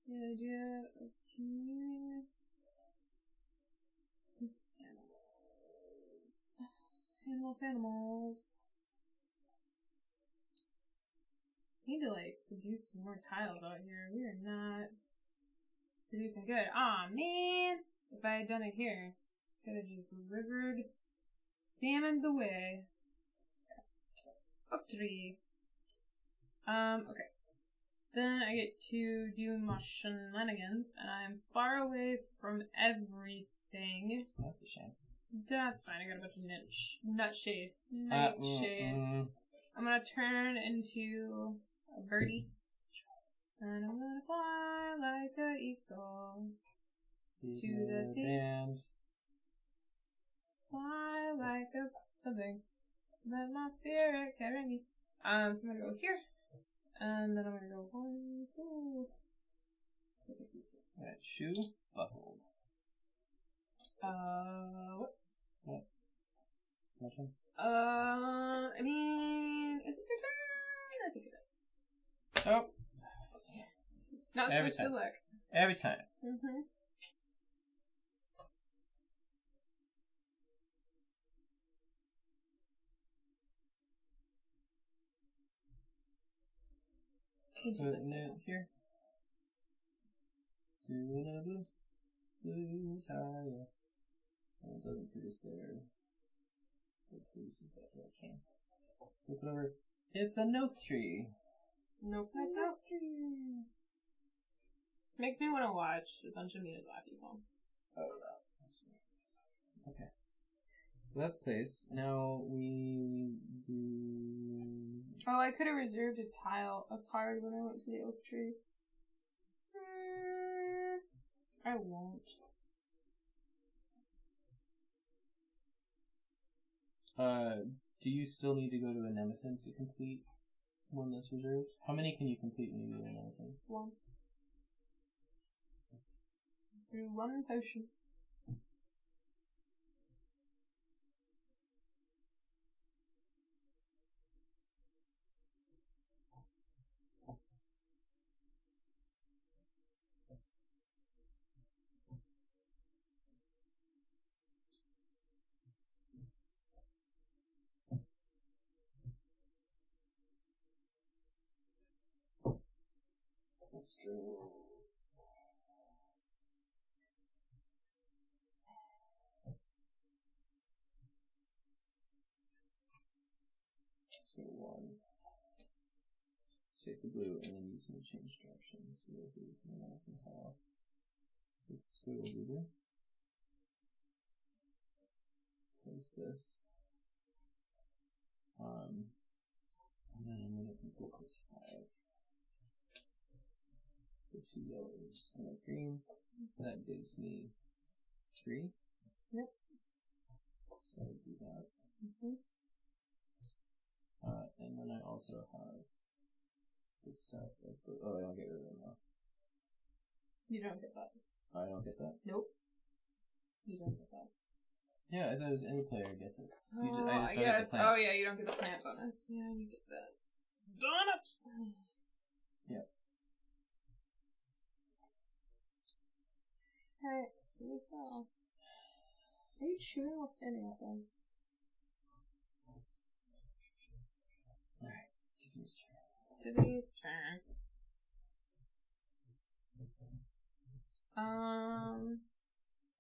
the idea of communing with animals. Need to produce some more tiles out here. We are not producing good. Aw, man! If I had done it here, could have just rivered salmon the way. Oak tree. Okay. Then I get to do my shenanigans, and I'm far away from everything. That's a shame. That's fine. I got a bunch of nutshade. Nightshade. I'm gonna turn into a birdie. And I'm gonna fly like an eagle to the sea. Band. Fly like a something. Let my spirit carry me. So I'm gonna go here. And then I'm gonna go 1, 2. I'll take these 2. Alright, shoe buckled. What? What? My turn? I mean, is it your turn? I think it is. Oh! Not Every supposed time. to look. Every time. Mm-hmm. Put it here. Doing a blue tire. Oh, it doesn't produce there. It produces that direction. Flip it over. It's a note tree. Nope. Tree. This makes me want to watch a bunch of Mia Laffy films. Oh, yeah. Okay. So that's placed. Now we do. Oh, I could have reserved a card when I went to the oak tree. I won't. Do you still need to go to a Nemeton to complete one that's reserved? How many can you complete when you go to a Nemeton? 1. Do 1 potion. Let's go. Let's go 1. Shake the blue and then use them to change direction. So we'll do it to the mountain tile. So squiggle leader. Place this. And then I'm going to complete this 5. The 2 yellows and a green. That gives me 3. Yep. So I do that. Mm-hmm. And then I also have this set of blue. Oh, I don't get rid of them now. You don't get that. I don't get that? Nope. You don't get that. Yeah, I thought it was any player gets it. I don't get the guess. plant. Oh, yeah, you don't get the plant bonus. Yeah, you get that. Darn it! Yep. Alright, so you fell. Are you chewing while standing up then? Alright, Tiffany's turn. Tiffany's turn.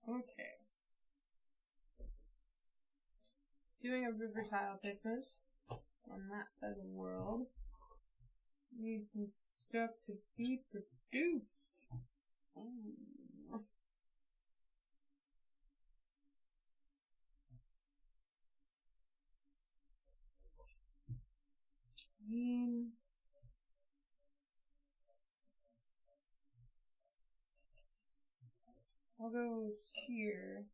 Okay. Doing a river tile placement on that side of the world. Need some stuff to be produced. I'll go here.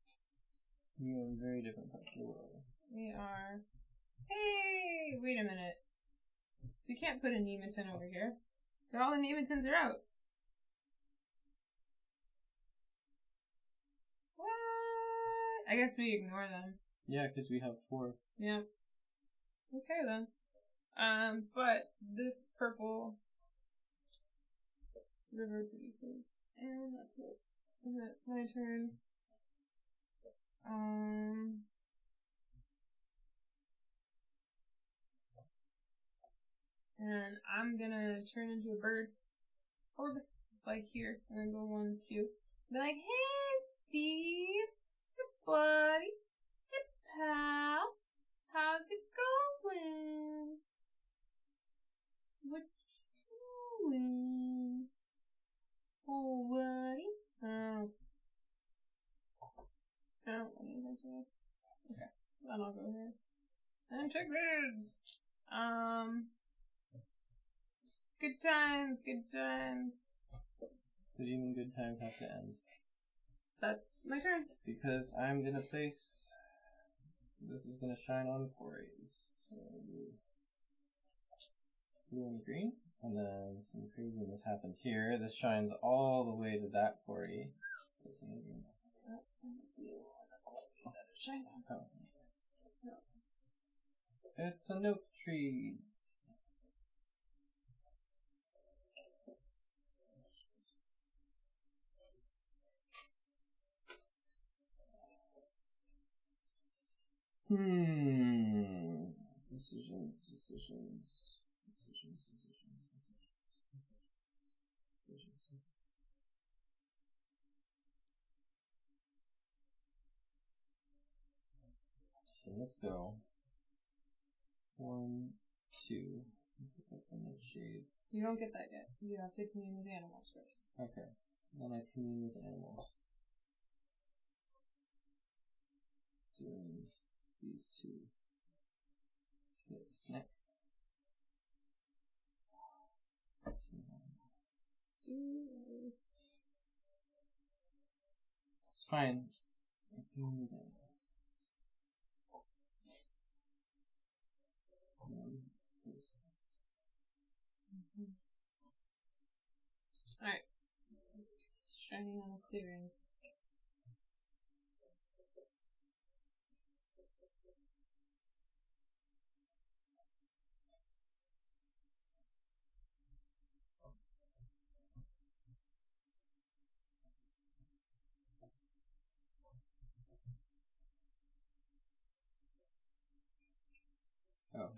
We are in very different parts of the world. We are. Hey, wait a minute. We can't put a Nemeton over here. All the Nemetons are out. What? I guess we ignore them. Yeah, because we have 4. Yeah. Okay then. But this purple river produces, and that's it. And that's my turn. And I'm gonna turn into a bird. Or fly here, and then go 1, 2. Be like, hey Steve, hey buddy, hey pal, how's it going? What you doing? Oh buddy. I don't want anything today. Okay, then I'll go here. And check this! Good times, good times. But even good times have to end. That's my turn. Because I'm gonna place. This is gonna shine on Corey's. So blue and green. And then some craziness happens here. This shines all the way to that quarry. Oh. It's an oak tree. Decisions. So let's go. 1, 2. Pick up in the shade. You don't get that yet. You have to commune with animals first. Okay. Then I commune with animals. Doing these two. Get the snack. It's fine. I commune with animals. Alright. Shining on a clearing. Oh.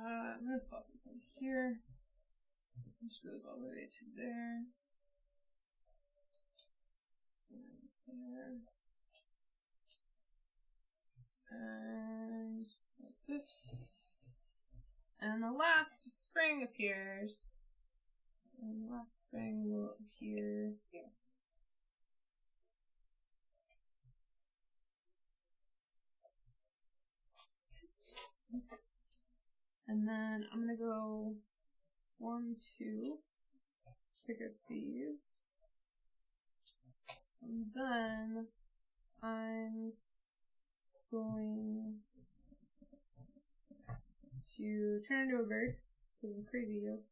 I'm gonna slot this into here. Which goes all the way to there. And there. And that's it. And the last spring appears. And the last spring will appear here. And then I'm gonna go 1, 2. Let's pick up these. And then I'm going to turn into a bird, because I'm crazy, yo.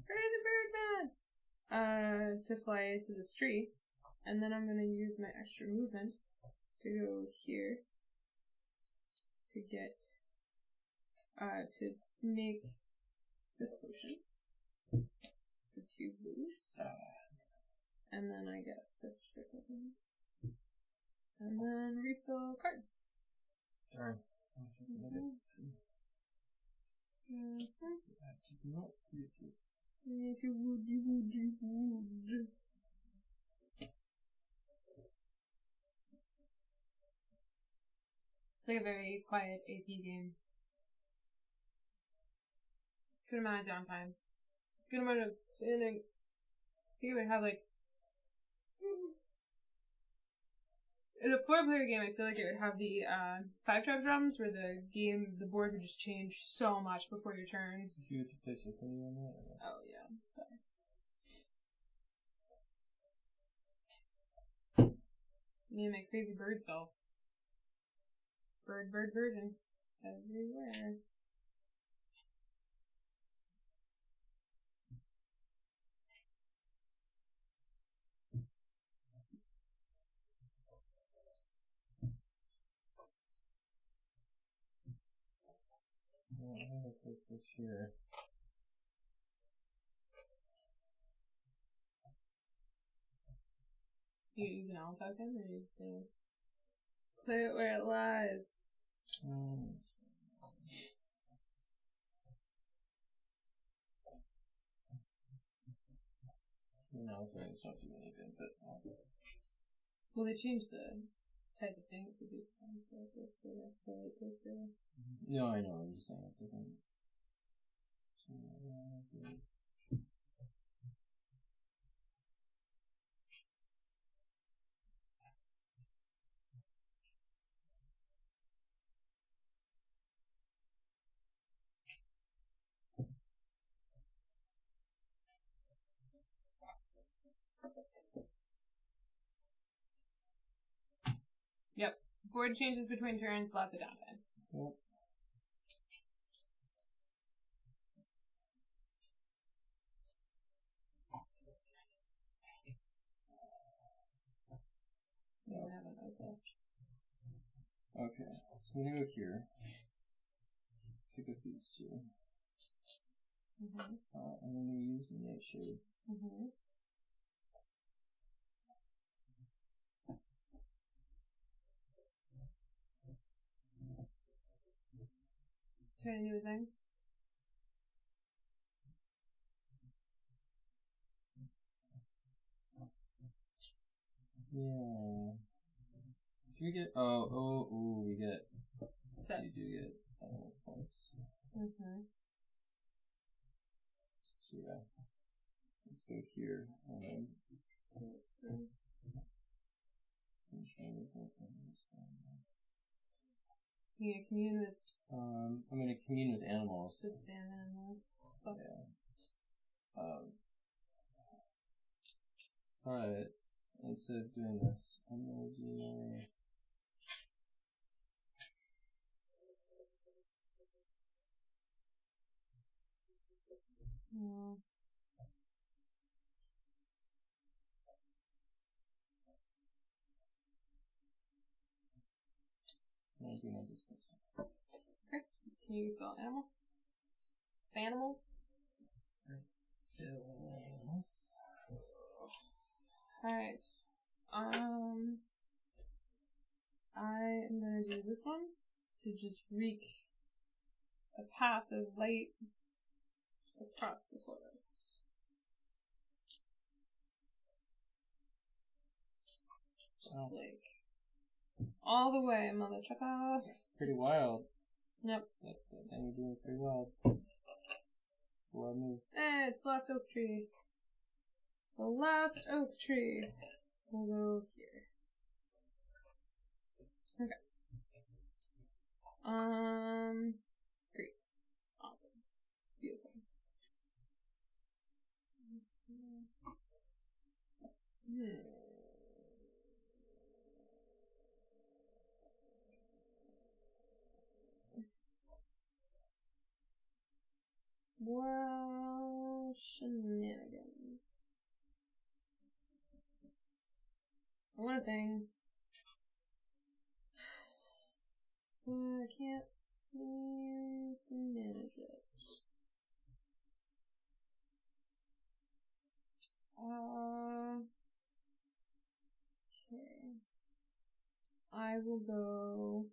Crazy bird man! To fly to this tree. And then I'm gonna use my extra movement to go here to get to make this potion for 2 blues. And then I get this sickle thing. And then refill cards. Darn. It's like a very quiet AP game. Good amount of downtime. Good amount of standing. I think it would have like in a 4-player game. I feel like it would have the 5-trap drums where the board would just change so much before your turn. Did you have to place a thing on that? Oh yeah, sorry. Me and my crazy bird self. Birding everywhere. Well, I'm gonna place this here. You use an owl token, or are you just gonna play it where it lies? No, it's not too many good, but Well, they changed the type of thing it produces on, so this goes, this goes. no, I know. I'm just saying it doesn't. Yep. Board changes between turns, lots of downtime. Yep. I have an oak left. Okay, so I'm gonna go here. Pick up these two. Mm-hmm. I'm gonna use Nightshade. Mm-hmm. Trying to do a thing? Yeah. Do we get? We get. Sets. You do get points. Mm-hmm. So yeah, let's go here and then finish my report on this one. You gonna commune with I'm gonna commune with animals. the sand animal. Yeah. But instead of doing this, I'm gonna do a. Yeah. I'll do my distance. Okay. Can you fill animals? Fanimals? Animals. Alright. I am gonna do this one to just wreak a path of light across the forest. Just like all the way, mother truckers. Pretty wild. Yep. That thing you're doing is pretty wild. It's a wild move. It's the last oak tree. The last oak tree. We'll go here. Okay. Great. Awesome. Beautiful. Let's see. Well, shenanigans. For one thing, I can't seem to manage it. Okay. I will go.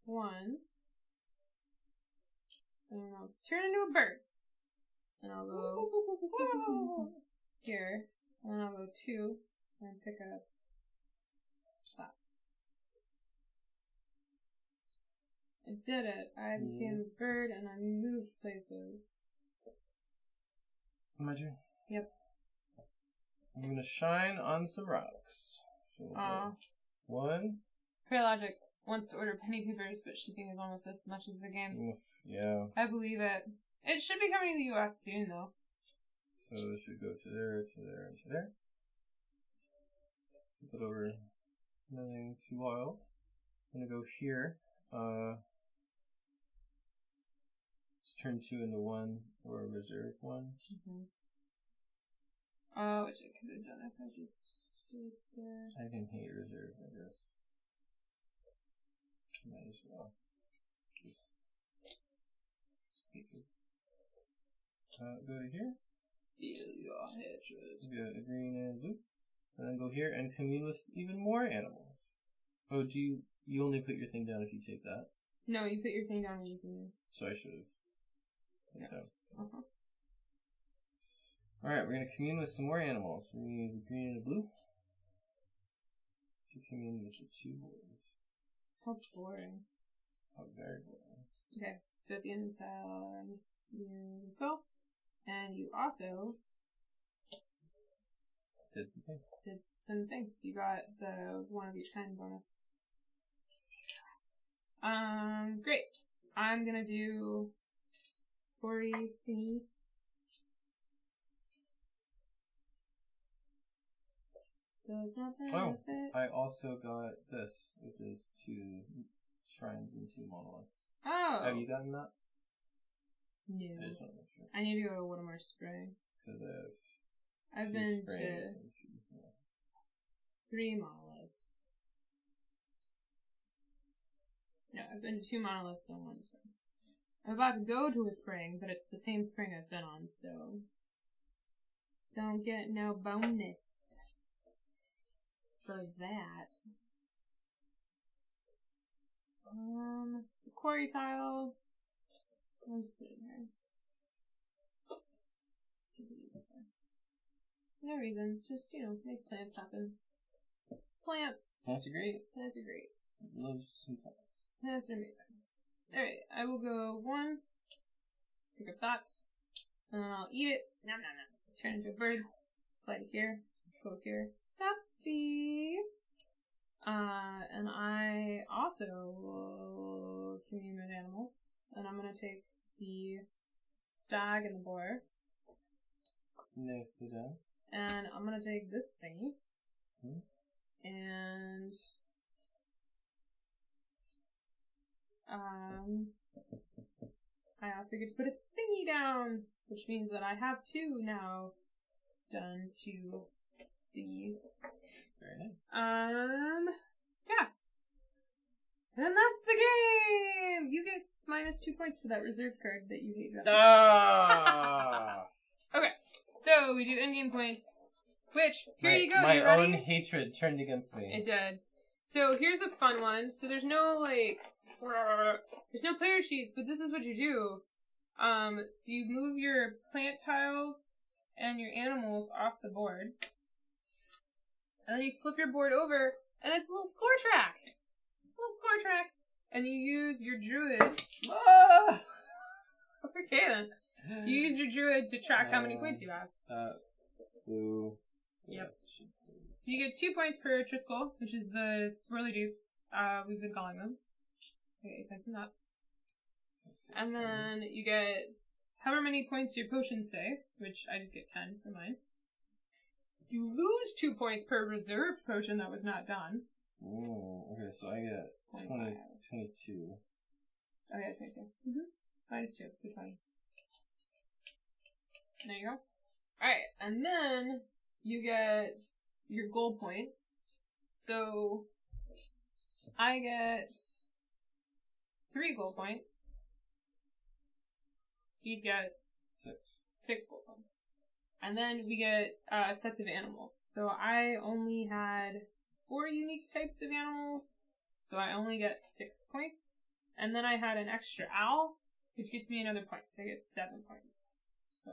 One. And then I'll turn into a bird. And I'll go here. And then I'll go 2 and pick up that. I did it. I became a bird and I moved places. My turn? Yep. I'm gonna shine on some rocks. So we'll 1. Prayer Logic wants to order penny papers, but shipping is almost as much as the game. Oof, yeah. I believe it. It should be coming to the US soon, though. So this should go to there, to there, and to there. Flip it over. Nothing too wild. I'm gonna go here. Let's turn 2 into 1 or reserve 1. Mm-hmm. Which I could have done if I just stayed there. I can hate reserve, I guess. Might as well. Just keep it. Go to here. Feel your hatred. Go to green and blue. And then go here and commune with even more animals. Oh, do you only put your thing down if you take that? No, you put your thing down when you commune. So I should have put it down. Alright, we're gonna commune with some more animals. We're gonna use a green and a blue to commune with the two boys. How boring. Oh, very boring. Okay, so at the end of the turn, you fill, and you also Did something. did some things. You got the one of each kind bonus. Great. I'm gonna do 40 thingy. Does not benefit. I also got this, which is 2 shrines and 2 monoliths. Oh. Have you gotten that? No. I just want to make sure. I need to go to Whittemore Spring. Because I've been to 3 monoliths. No, I've been to 2 monoliths and 1 spring. I'm about to go to a spring, but it's the same spring I've been on, so don't get no bonus for that. It's a quarry tile. I'll just put it in here. To be used there. No reason, just, make plants happen. Plants. Plants are great. Plants are great. Love some plants. Plants are amazing. Alright, I will go 1, pick up that, and then I'll eat it. Nom nom nom. Turn into a bird. Fly to here. Go here. Stop, Steve! And I also will commune with animals, and I'm gonna take the stag and the boar. Nicely done. And I'm gonna take this thingy. And I also get to put a thingy down, which means that I have 2 now done to these. Very nice. Yeah. And that's the game! You get minus 2 points for that reserve card that you hate drafting. Ah! Okay, so we do in-game points, which, here you go, My you ready? own hatred turned against me. It did. So here's a fun one. So there's no, there's no player sheets, but this is what you do. So you move your plant tiles and your animals off the board. And then you flip your board over, and it's a little score track. And you use your druid. Ah! Okay then. You use your druid to track how many points you have. Blue. Yep. Yes, So you get 2 points per Triskel, which is the swirly dupes, we've been calling them. So you get 8 points from that. And then you get however many points your potions say, which I just get 10 for mine. You lose 2 points per reserved potion that was not done. Oh, okay, so I get 22. Oh yeah, 22. Mm-hmm. Minus 2, so 20. There you go. Alright, and then you get your gold points. So I get 3 gold points. Steve gets 6 gold points. And then we get sets of animals. So I only had 4 unique types of animals, so I only get 6 points. And then I had an extra owl, which gets me another point, so I get 7 points. So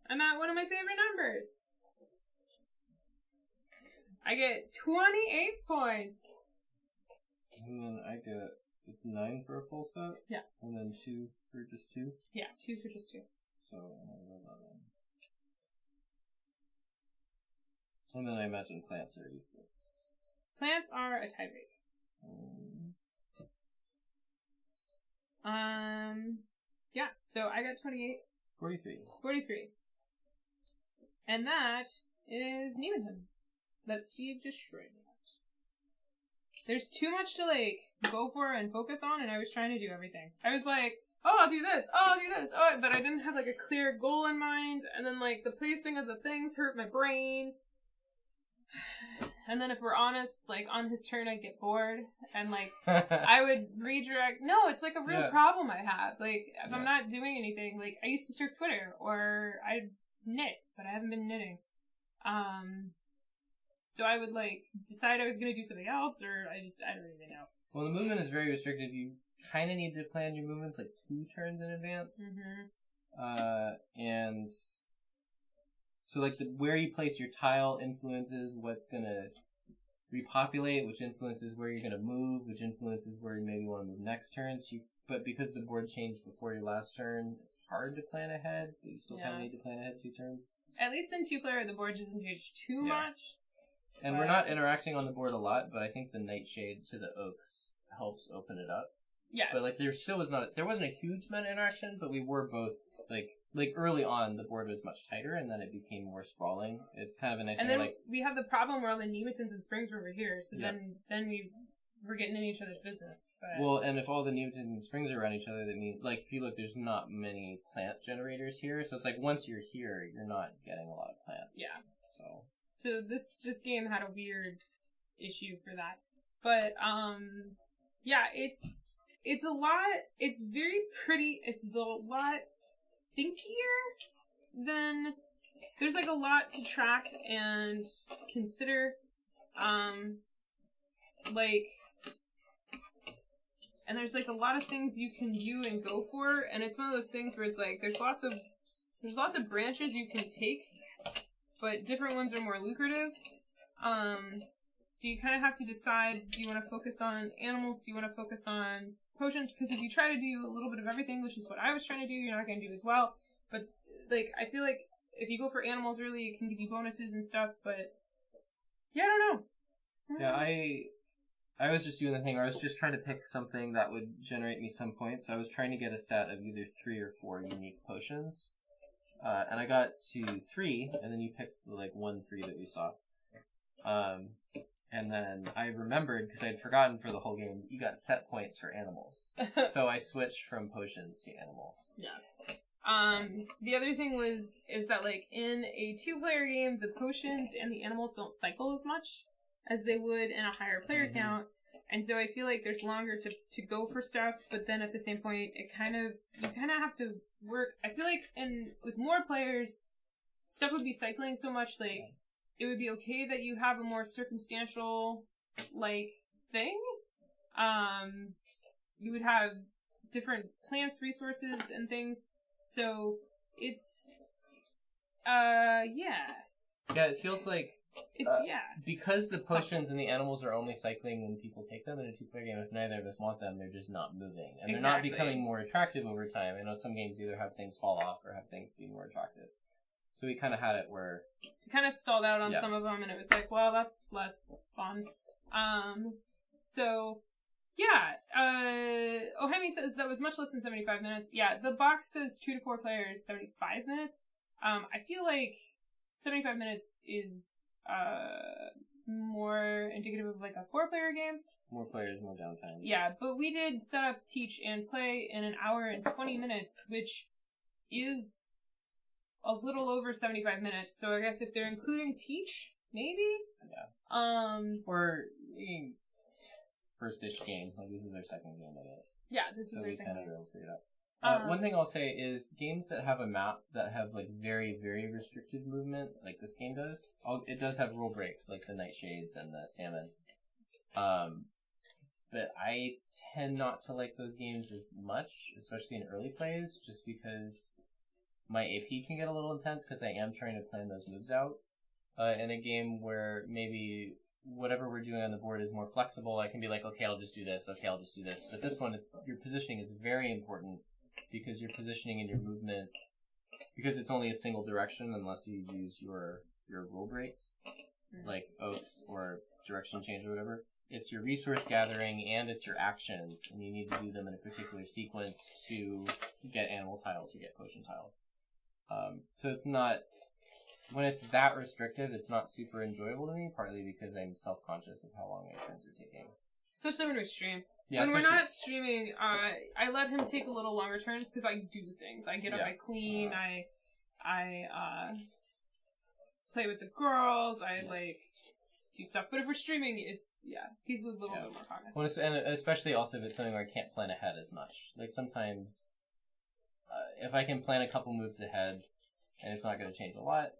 I'm at one of my favorite numbers. I get 28 points. And then I get, it's 9 for a full set? Yeah. And then 2 for just 2? Yeah, 2 for just 2. So, 11. And then I imagine plants are useless. Plants are a tiebreak. Yeah, so I got 28. 43. And that is Nemeton. That Steve just shredded. There's too much to, go for and focus on, and I was trying to do everything. I was like, oh, I'll do this, but I didn't have, a clear goal in mind, and then, the placing of the things hurt my brain. And then if we're honest, on his turn I'd get bored, and, I would redirect. No, it's, a real problem I have. If I'm not doing anything, I used to surf Twitter, or I'd knit, but I haven't been knitting. So I would, decide I was going to do something else, or I don't even know. Well, the movement is very restricted. You kind of need to plan your movements, 2 turns in advance. Mm-hmm. And So, like, where you place your tile influences what's going to repopulate, which influences where you're going to move, which influences where you maybe want to move next turn. But because the board changed before your last turn, it's hard to plan ahead, but you still kind of need to plan ahead 2 turns. At least in 2-player, the board doesn't change too much. And we're not interacting on the board a lot, but I think the Nightshade to the Oaks helps open it up. Yes. But, like, there wasn't a huge amount of interaction, but we were both, like early on, the board was much tighter, and then it became more sprawling. It's kind of a nice and thing. then we had the problem where all the Nemetons and Springs were over here, so then we were getting in each other's business. But... Well, and if all the Nemetons and Springs are around each other, that means, like, if you look, there's not many plant generators here, so it's like, once you're here, you're not getting a lot of plants. Yeah. So this game had a weird issue for that. But, yeah, it's a lot, it's very pretty, it's a lot thinkier than, there's like a lot to track and consider, like, and there's like a lot of things you can do and go for, and it's one of those things where it's like, there's lots of branches you can take, but different ones are more lucrative, so you kind of have to decide, do you want to focus on animals, do you want to focus on potions, because if you try to do a little bit of everything, which is what I was trying to do, you're not going to do as well. But, like, I feel like if you go for animals early, it can give you bonuses and stuff, but, yeah, I don't know. Yeah, I was just doing the thing where I was just trying to pick something that would generate me some points, so I was trying to get a set of either 3 or 4 unique potions. And I got to 3, and then you picked the, like, 1-3 that we saw. And then I remembered, because I had forgotten for the whole game, you got set points for animals. So I switched from potions to animals. Yeah. The other thing is that, like, in a 2-player game, the potions and the animals don't cycle as much as they would in a higher player count. And so I feel like there's longer to go for stuff, but then at the same point, you kind of have to work. I feel like with more players, stuff would be cycling so much, like, it would be okay that you have a more circumstantial, like, thing. You would have different plants, resources, and things. So, it's, yeah. Yeah, it feels like... It's, yeah. Because the potions and the animals are only cycling when people take them in a 2-player game, if neither of us want them, they're just not moving. And they're not becoming more attractive over time. I know some games either have things fall off or have things be more attractive. So we kind of had it where... Kind of stalled out on some of them, and it was like, well, that's less fun. So, yeah. Ohemi says that was much less than 75 minutes. Yeah, the box says 2 to 4 players, 75 minutes. I feel like 75 minutes is more indicative of like a 4-player game. More players, more downtime. Yeah, but we did set up, teach, and play in 1 hour and 20 minutes, which is a little over 75 minutes. So I guess if they're including teach, maybe? Yeah. Or first-ish game. Like, this is our second game of it. Yeah, this is our second game. So we kind of game. figured it out. One thing I'll say is games that have a map that have like very, very restricted movement, like this game does, it does have rule breaks, like the Nightshades and the Salmon. But I tend not to like those games as much, especially in early plays, just because my AP can get a little intense because I am trying to plan those moves out. In a game where maybe whatever we're doing on the board is more flexible, I can be like, okay, I'll just do this, okay, I'll just do this. But this one, your positioning is very important, because your positioning and your movement, because it's only a single direction unless you use your rule breaks, like oaks or direction change or whatever. It's your resource gathering and it's your actions, and you need to do them in a particular sequence to get animal tiles or get potion tiles. So it's not, when it's that restrictive, it's not super enjoyable to me, partly because I'm self-conscious of how long my turns are taking. Especially when we stream. Yeah, when we're not streaming, I let him take a little longer turns because I do things. I get up, I clean, I play with the girls, I like do stuff. But if we're streaming, he's a little bit more cognizant. Well, and especially also if it's something where I can't plan ahead as much. Like sometimes, if I can plan a couple moves ahead and it's not going to change a lot,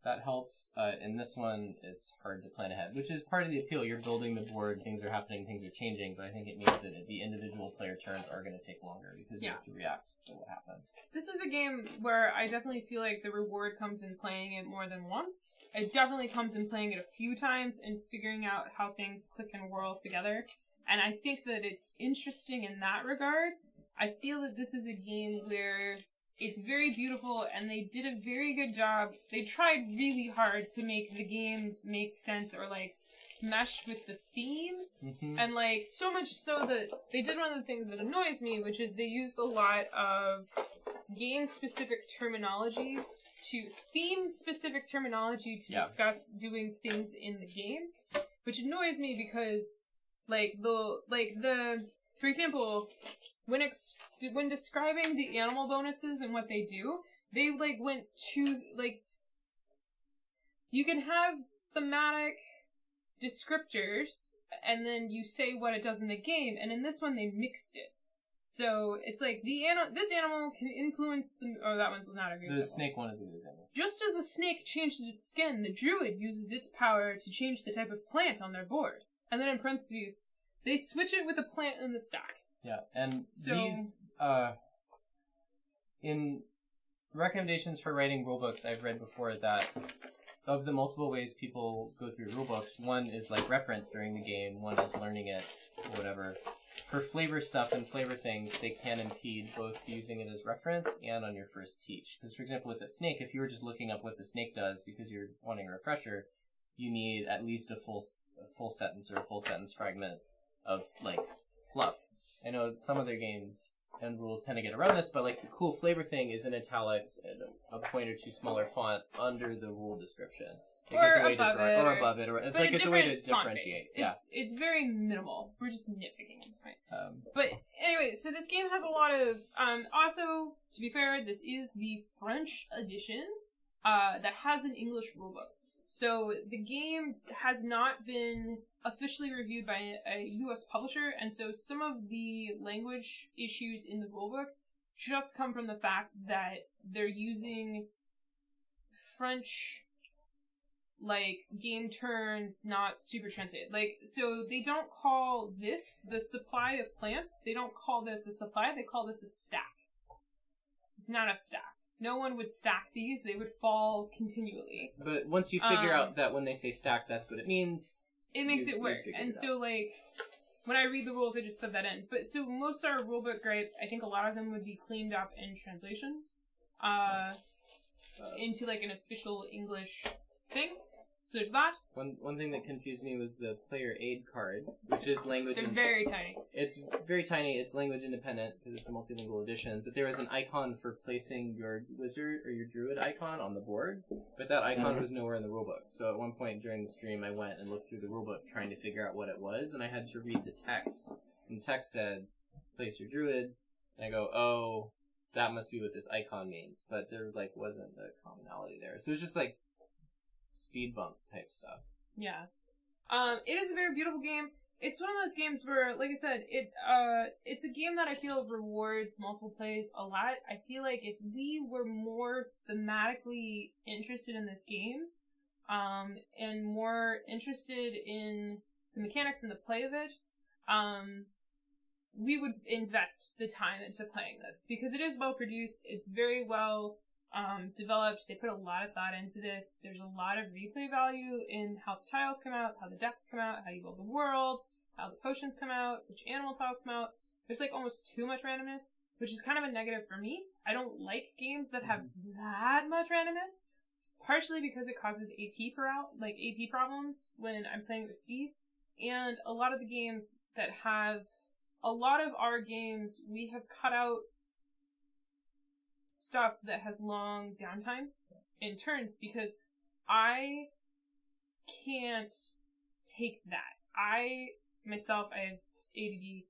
that helps. In this one, it's hard to plan ahead, which is part of the appeal. You're building the board, things are happening, things are changing, but I think it means that the individual player turns are going to take longer because you have to react to what happened. This is a game where I definitely feel like the reward comes in playing it more than once. It definitely comes in playing it a few times and figuring out how things click and whirl together. And I think that it's interesting in that regard. I feel that this is a game where it's very beautiful and they did a very good job. They tried really hard to make the game make sense or like mesh with the theme. And like so much so that they did one of the things that annoys me, which is they used a lot of game-specific terminology theme-specific terminology to discuss doing things in the game, which annoys me because for example, when describing the animal bonuses and what they do, they like went to like you can have thematic descriptors and then you say what it does in the game, and in this one they mixed it. So it's like this animal can influence the. Oh, that one's not a good example. The snake one is a good example. Just as a snake changes its skin, the druid uses its power to change the type of plant on their board. And then in parentheses, they switch it with a plant in the stack. Yeah, and these in recommendations for writing rulebooks, I've read before that of the multiple ways people go through rulebooks, one is like reference during the game, one is learning it, or whatever. For flavor stuff and flavor things, they can impede both using it as reference and on your first teach. Because, for example, with the snake, if you were just looking up what the snake does because you're wanting a refresher, you need at least a full sentence or a full sentence fragment of, like, fluff. I know some other games and rules tend to get around this, but, like, the cool flavor thing is in italics and a point or two smaller font under the rule description. Or above it. Or it's like it's a way to differentiate. It's very minimal. We're just nitpicking at this point. But anyway, so this game has a lot of... also, to be fair, this is the French edition that has an English rulebook. So the game has not been officially reviewed by a U.S. publisher, and so some of the language issues in the rulebook just come from the fact that they're using French, like, game terms not super translated. Like, so they don't call this the supply of plants. They don't call this a supply. They call this a stack. It's not a stack. No one would stack these. They would fall continually. But once you figure out that when they say stack, that's what it means, it makes it work. And so, like, when I read the rules, I just set that in. But so most of our rulebook gripes, I think a lot of them would be cleaned up in translations into, like, an official English thing. So there's that. One thing that confused me was the player aid card, which is language... They're very tiny. It's very tiny. It's language independent because it's a multilingual edition. But there was an icon for placing your wizard or your druid icon on the board, but that icon was nowhere in the rulebook. So at one point during the stream, I went and looked through the rulebook trying to figure out what it was, and I had to read the text. And the text said, place your druid. And I go, oh, that must be what this icon means. But there, like, wasn't a commonality there. So it was just, like, speed bump type stuff. Yeah. It is a very beautiful game. It's one of those games where, like I said, it's a game that I feel rewards multiple plays a lot. I feel like if we were more thematically interested in this game, and more interested in the mechanics and the play of it, we would invest the time into playing this because it is well produced. It's very well developed. They put a lot of thought into this. There's a lot of replay value in how the tiles come out, how the decks come out, how you build the world, how the potions come out, which animal tiles come out. There's like almost too much randomness, which is kind of a negative for me. I don't like games that have that much randomness, partially because it causes AP problems when I'm playing with Steve. And a lot of the games that have a lot of our games, we have cut out stuff that has long downtime in turns because I can't take that. I have ADD,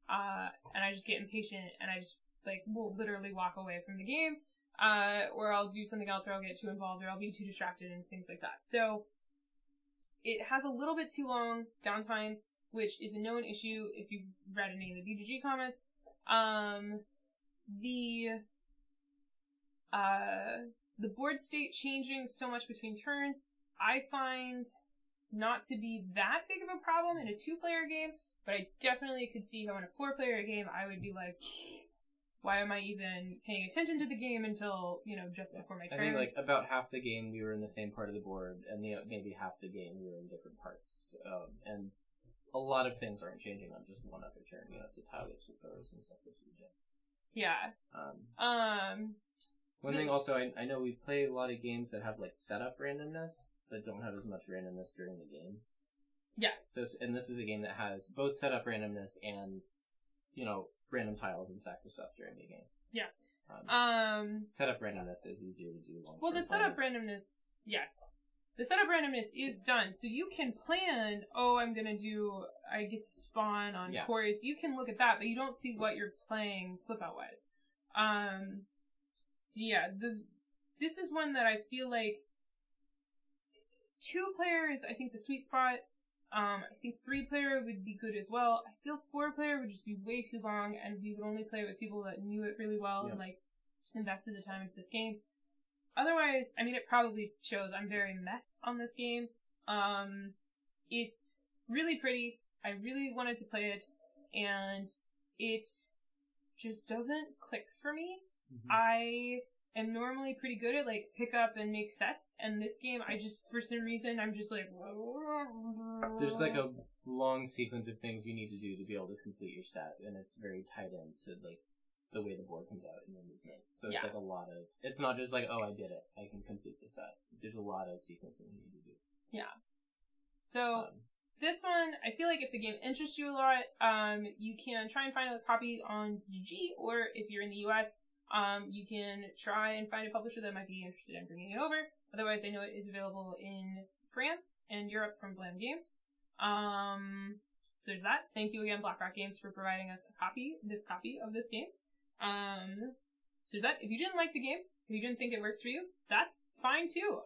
and I just get impatient and I just will literally walk away from the game, or I'll do something else, or I'll get too involved, or I'll be too distracted and things like that. So it has a little bit too long downtime, which is a known issue if you've read any of the BGG comments. the board state changing so much between turns, I find not to be that big of a problem in a 2-player game, but I definitely could see how in a 4-player game I would be like, why am I even paying attention to the game until, just before my turn? I think, like, about half the game we were in the same part of the board, and maybe half the game we were in different parts. And a lot of things aren't changing on just one other turn. You have to tile-based flippers and stuff that's reject. Yeah. One thing also, I know we play a lot of games that have, like, setup randomness, but don't have as much randomness during the game. Yes. So, and this is a game that has both setup randomness and, random tiles and stacks of stuff during the game. Yeah. Setup randomness is easier to do long. Well, the setup randomness, yes. The setup randomness is done, so you can plan, I get to spawn on quarries. You can look at that, but you don't see what you're playing flip-out-wise. So yeah, this is one that I feel like 2-player is, I think, the sweet spot. I think 3-player would be good as well. I feel 4-player would just be way too long, and we would only play with people that knew it really well and, like, invested the time into this game. Otherwise, I mean, it probably shows I'm very meh on this game. It's really pretty. I really wanted to play it, and it just doesn't click for me. Mm-hmm. I am normally pretty good at, like, pick up and make sets, and this game, for some reason, I'm just like... There's, like, a long sequence of things you need to do to be able to complete your set, and it's very tied into, like, the way the board comes out in your movement. So it's, like, a lot of... It's not just like, oh, I did it. I can complete the set. There's a lot of sequencing you need to do. Yeah. So... this one, I feel like if the game interests you a lot, you can try and find a copy on GG, or if you're in the US, you can try and find a publisher that might be interested in bringing it over. Otherwise, I know it is available in France and Europe from Blam Games. So there's that. Thank you again, BlackRock Games, for providing us this copy of this game. So there's that. If you didn't like the game, if you didn't think it works for you, that's fine too.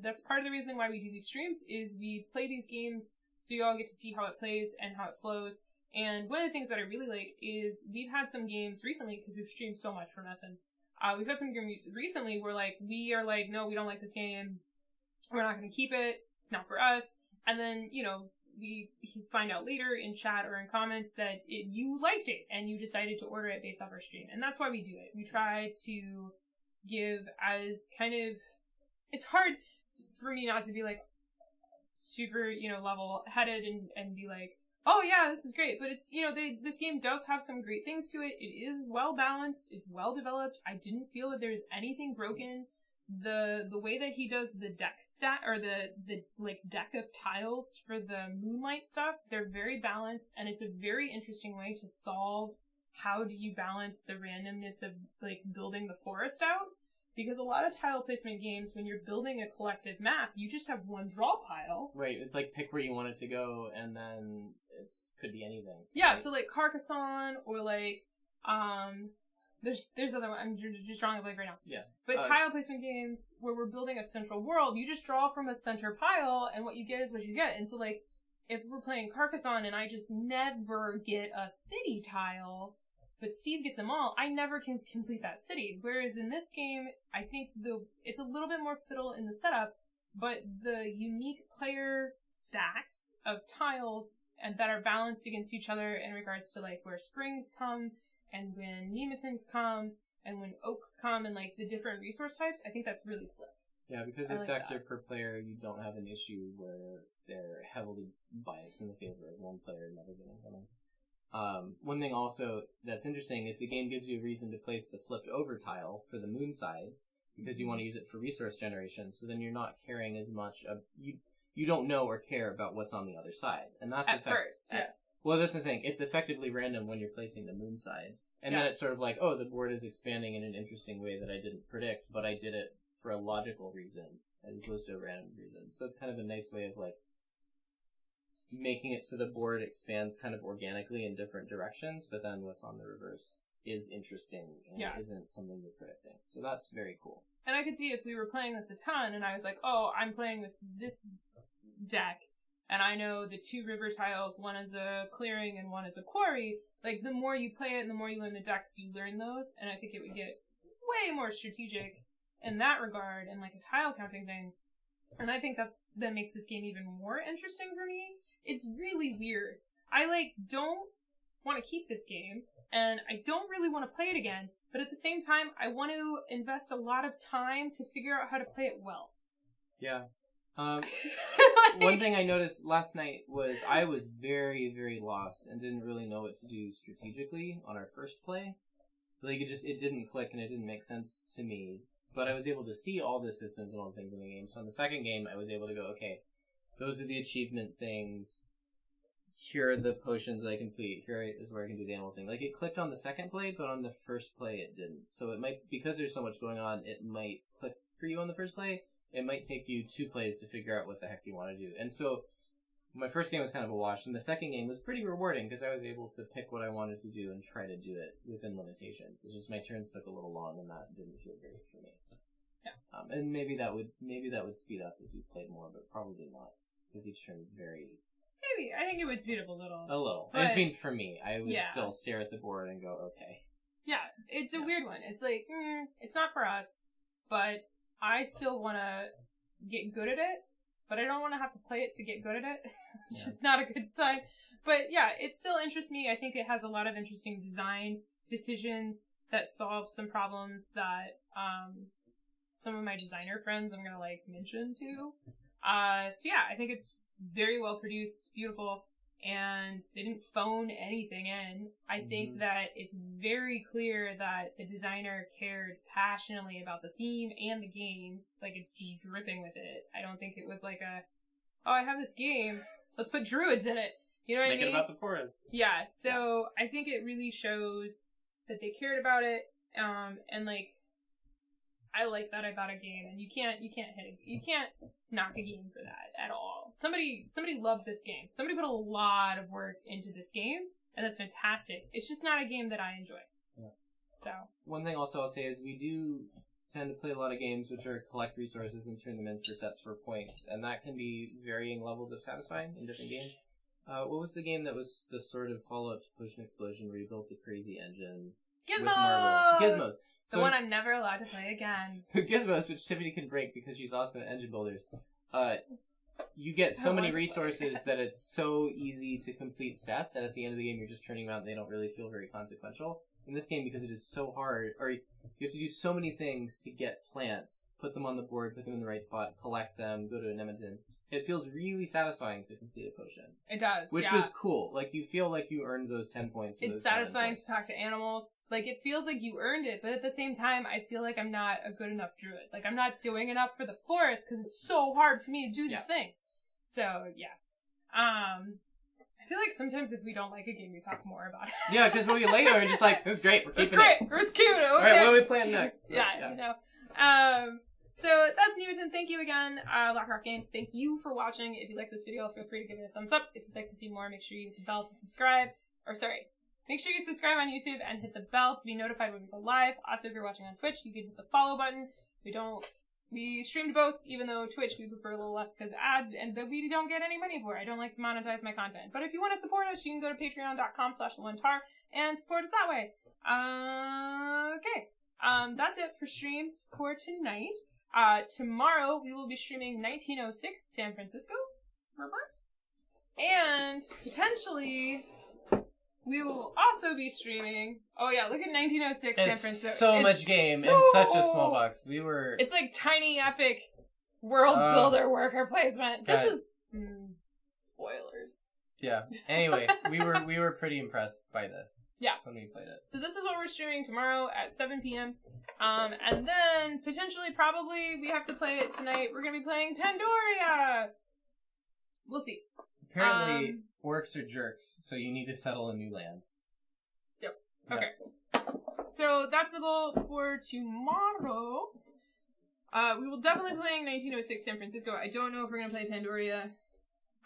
That's part of the reason why we do these streams, is we play these games so you all get to see how it plays and how it flows. And one of the things that I really like is we've had some games recently, because we've streamed so much from Essen. We've had some games recently where, like, we are like, no, we don't like this game. We're not going to keep it. It's not for us. And then, we find out later in chat or in comments that you liked it and you decided to order it based off our stream. And that's why we do it. We try to give as kind of... It's hard for me not to be, like, super, level-headed and be like, oh yeah, this is great. But it's, this game does have some great things to it. It is well-balanced. It's well-developed. I didn't feel that there's anything broken. The way that he does the deck stat, or the deck of tiles for the Moonlight stuff, they're very balanced, and it's a very interesting way to solve how do you balance the randomness of, like, building the forest out. Because a lot of tile placement games, when you're building a collective map, you just have one draw pile. Right, it's like pick where you want it to go, and then could be anything. Yeah, right? So like Carcassonne, or like, there's other one, I'm just drawing a blank right now. Yeah. But tile placement games, where we're building a central world, you just draw from a center pile, and what you get is what you get. And so, like, if we're playing Carcassonne and I just never get a city tile, but Steve gets them all, I never can complete that city. Whereas in this game, I think it's a little bit more fiddle in the setup, but the unique player stacks of tiles and that are balanced against each other in regards to, like, where springs come and when Nemetons come and when oaks come and, like, the different resource types, I think that's really slick. Yeah, because the stacks are per player, you don't have an issue where they're heavily biased in the favor of one player never getting something. One thing also that's interesting is the game gives you a reason to place the flipped over tile for the moon side, because you want to use it for resource generation, so then you're not caring as much of... You don't know or care about what's on the other side. And that's At first, yes. Well, that's what I'm saying. It's effectively random when you're placing the moon side. And then it's sort of like, oh, the board is expanding in an interesting way that I didn't predict, but I did it for a logical reason, as opposed to a random reason. So it's kind of a nice way of, like, making it so the board expands kind of organically in different directions, but then what's on the reverse is interesting and isn't something you're predicting. So that's very cool. And I could see if we were playing this a ton and I was like, oh, I'm playing this deck and I know the two river tiles, one is a clearing and one is a quarry, like, the more you play it and the more you learn the decks, you learn those, and I think it would get way more strategic in that regard and like a tile counting thing. And I think that makes this game even more interesting for me. It's really weird. I like don't want to keep this game and I don't really want to play it again, but at the same time I want to invest a lot of time to figure out how to play it well. Yeah. One thing I noticed last night was I was very, very lost and didn't really know what to do strategically on our first play. Like, it didn't click and it didn't make sense to me. But I was able to see all the systems and all the things in the game. So in the second game, I was able to go, okay, those are the achievement things. Here are the potions that I complete. Here is where I can do the animal thing. Like, it clicked on the second play, but on the first play, it didn't. So it might, because there's so much going on, it might click for you on the first play. It might take you 2 plays to figure out what the heck you want to do. And so my first game was kind of a wash, and the second game was pretty rewarding because I was able to pick what I wanted to do and try to do it within limitations. It's just my turns took a little long, and that didn't feel great for me. Yeah. And maybe that would speed up as we played more, but probably not because each turn is very. Maybe I think it would speed up a little. A little. But, I just mean for me, I would still stare at the board and go, okay. Yeah, it's a weird one. It's like it's not for us, but I still want to get good at it. But I don't want to have to play it to get good at it, which is not a good sign. But yeah, it still interests me. I think it has a lot of interesting design decisions that solve some problems that some of my designer friends I'm going to like mention too. So yeah, I think it's very well produced. It's beautiful. And they didn't phone anything in. I think that it's very clear that the designer cared passionately about the theme and the game. Like, it's just dripping with it. I don't think it was like I have this game, let's put druids in it. You know what I mean? Make it about the forest. Yeah, so I think it really shows that they cared about it. And like, I like that about a game, and you can't knock a game for that at all. Somebody loved this game. Somebody put a lot of work into this game, and that's fantastic. It's just not a game that I enjoy. Yeah. So one thing also I'll say is we do tend to play a lot of games which are collect resources and turn them in for sets for points, and that can be varying levels of satisfying in different games. What was the game that was the sort of follow-up to Potion Explosion where you built the crazy engine? Gizmos! With marbles? Gizmos. The one I'm never allowed to play again. Gizmos, which Tiffany can break because she's also an engine builder. You get so many resources that it's so easy to complete sets, and at the end of the game you're just turning them out and they don't really feel very consequential. In this game, because it is so hard, or you have to do so many things to get plants, put them on the board, put them in the right spot, collect them, go to a Nemeton. It feels really satisfying to complete a potion. It does, Which was cool. Like, you feel like you earned those 10 points. It's satisfying to talk to animals. Like, it feels like you earned it, but at the same time, I feel like I'm not a good enough druid. Like, I'm not doing enough for the forest because it's so hard for me to do these things. So, yeah. I feel like sometimes if we don't like a game, we talk more about it. Yeah, because when we later, we're just like, this is great, we're keeping it. It's cute, okay. Alright, what are we playing next? Yeah, you know. So that's Nemeton. Thank you again, Blackrock Games. Thank you for watching. If you like this video, feel free to give it a thumbs up. If you'd like to see more, make sure you hit the bell to subscribe. Make sure you subscribe on YouTube and hit the bell to be notified when we go live. Also, if you're watching on Twitch, you can hit the follow button. We streamed both, even though Twitch we prefer a little less because ads, and that we don't get any money for. I don't like to monetize my content. But if you want to support us, you can go to patreon.com/LeonTar and support us that way. Okay. That's it for streams for tonight. Tomorrow we will be streaming 1906 San Francisco. And potentially we will also be streaming. Oh yeah, look at 1906 San Francisco. So much game in such a small box. It's like tiny epic world builder worker placement. This is spoilers. Yeah. Anyway, we were pretty impressed by this. Yeah. When we played it. So this is what we're streaming tomorrow at 7 p.m. And then potentially, probably, we have to play it tonight. We're gonna be playing Pandoria. We'll see. Apparently, orcs are jerks, so you need to settle in new lands. Yep. Okay. So that's the goal for tomorrow. We will definitely be playing 1906 San Francisco. I don't know if we're going to play Pandoria.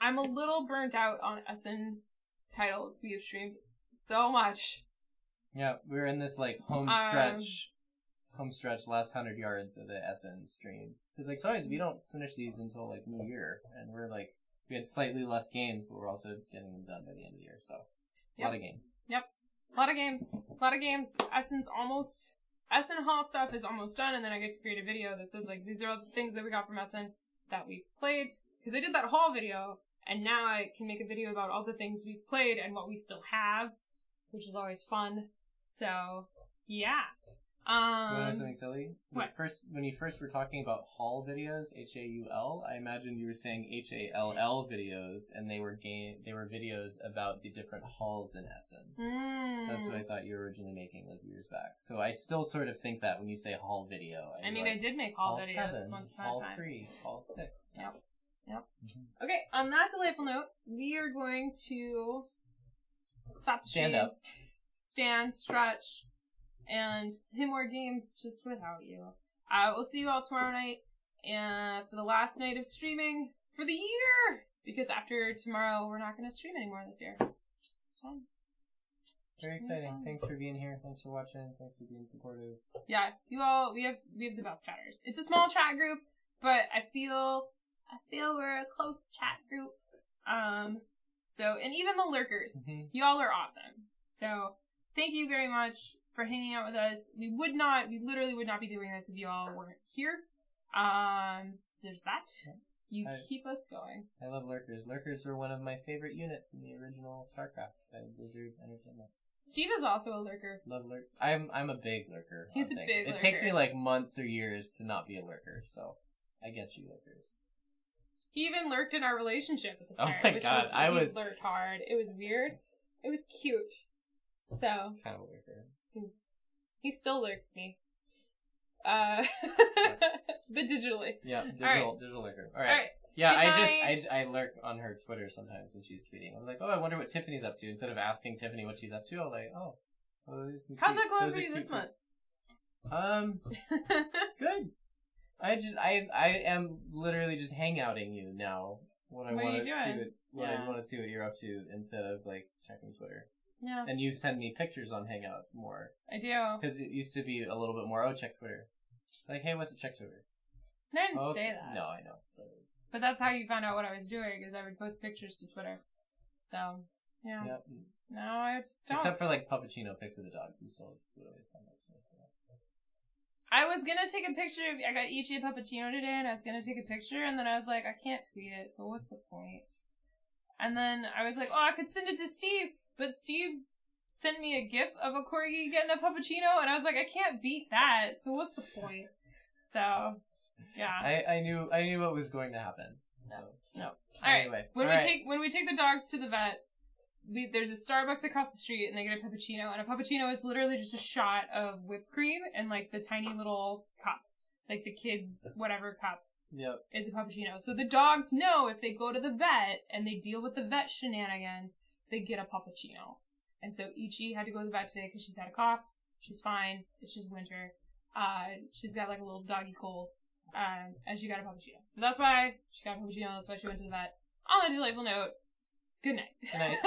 I'm a little burnt out on Essen titles. We have streamed so much. Yeah, we're in this like home stretch last 100 yards of the Essen streams. Because like sometimes we don't finish these until like New Year, and we're like, we had slightly less games, but we're also getting them done by the end of the year, so a lot of games. Yep. A lot of games. Essen's almost Essen Hall stuff is almost done, and then I get to create a video that says, like, these are all the things that we got from Essen that we've played. Because I did that hall video, and now I can make a video about all the things we've played and what we still have, which is always fun. So, yeah. You want to know something silly? What? When you first were talking about haul videos, HAUL, I imagined you were saying HALL videos, and they were videos about the different halls in Essen. That's what I thought you were originally making like years back. So I still sort of think that when you say haul video. I mean, like, I did make haul videos 7, once upon a time. Hall 3, Hall 6. Yep. Mm-hmm. Okay, on that delightful note, we are going to stop the stream, Stand up. Stand, stretch, and play more games just without you. We'll see you all tomorrow night, and for the last night of streaming for the year, because after tomorrow we're not going to stream anymore this year. Just time. Very exciting. Thanks for being here. Thanks for watching. Thanks for being supportive. Yeah, you all, we have the best chatters. It's a small chat group, but I feel we're a close chat group. So, and even the lurkers, y'all are awesome. So, thank you very much for hanging out with us. We literally would not be doing this if you all weren't here. So there's that. You keep us going. I love lurkers. Lurkers were one of my favorite units in the original StarCraft by Blizzard Entertainment. Steve is also a lurker. Love lurk. I'm a big lurker. He's a big lurker. It takes me like months or years to not be a lurker, so I get you, lurkers. He even lurked in our relationship at the start. Oh my god, he lurked hard. It was weird. It was cute. So it's kind of a lurker. He still lurks me. But digitally. Yeah, digital lurker. All right. Yeah, I lurk on her Twitter sometimes when she's tweeting. I'm like, oh, I wonder what Tiffany's up to. Instead of asking Tiffany what she's up to, I'm like, oh, there's some how's tweets. that going for you this month? Good. I am literally just hangouting you now when I want to see what you're up to instead of like checking Twitter. Yeah. And you send me pictures on Hangouts more. I do. Because it used to be a little bit more, check Twitter. Like, hey, what's it, check Twitter? I didn't say that. No, I know. But that's how you found out what I was doing, is I would post pictures to Twitter. So, yeah. Yep. No, I just don't. Except for, like, Puppuccino pics of the dogs. You still would always send those to me. I was gonna take a picture of, I got Ichi a Puppuccino today, and I was gonna take a picture, and then I was like, I can't tweet it, so what's the point? And then I was like, I could send it to Steve, but Steve sent me a gif of a corgi getting a Puppuccino, and I was like, I can't beat that, so what's the point? So, yeah. I knew what was going to happen. So. No. Anyway. When we take the dogs to the vet, there's a Starbucks across the street, and they get a Puppuccino, and a Puppuccino is literally just a shot of whipped cream and, like, the tiny little cup. Like, the kids' whatever cup. Yep. Is a Puppuccino. So the dogs know if they go to the vet, and they deal with the vet shenanigans, they get a Puppuccino. And so Ichi had to go to the vet today because she's had a cough. She's fine. It's just winter. She's got, like, a little doggy cold. And she got a Puppuccino. So that's why she got a Puppuccino. That's why she went to the vet. On a delightful note, good night. Good night.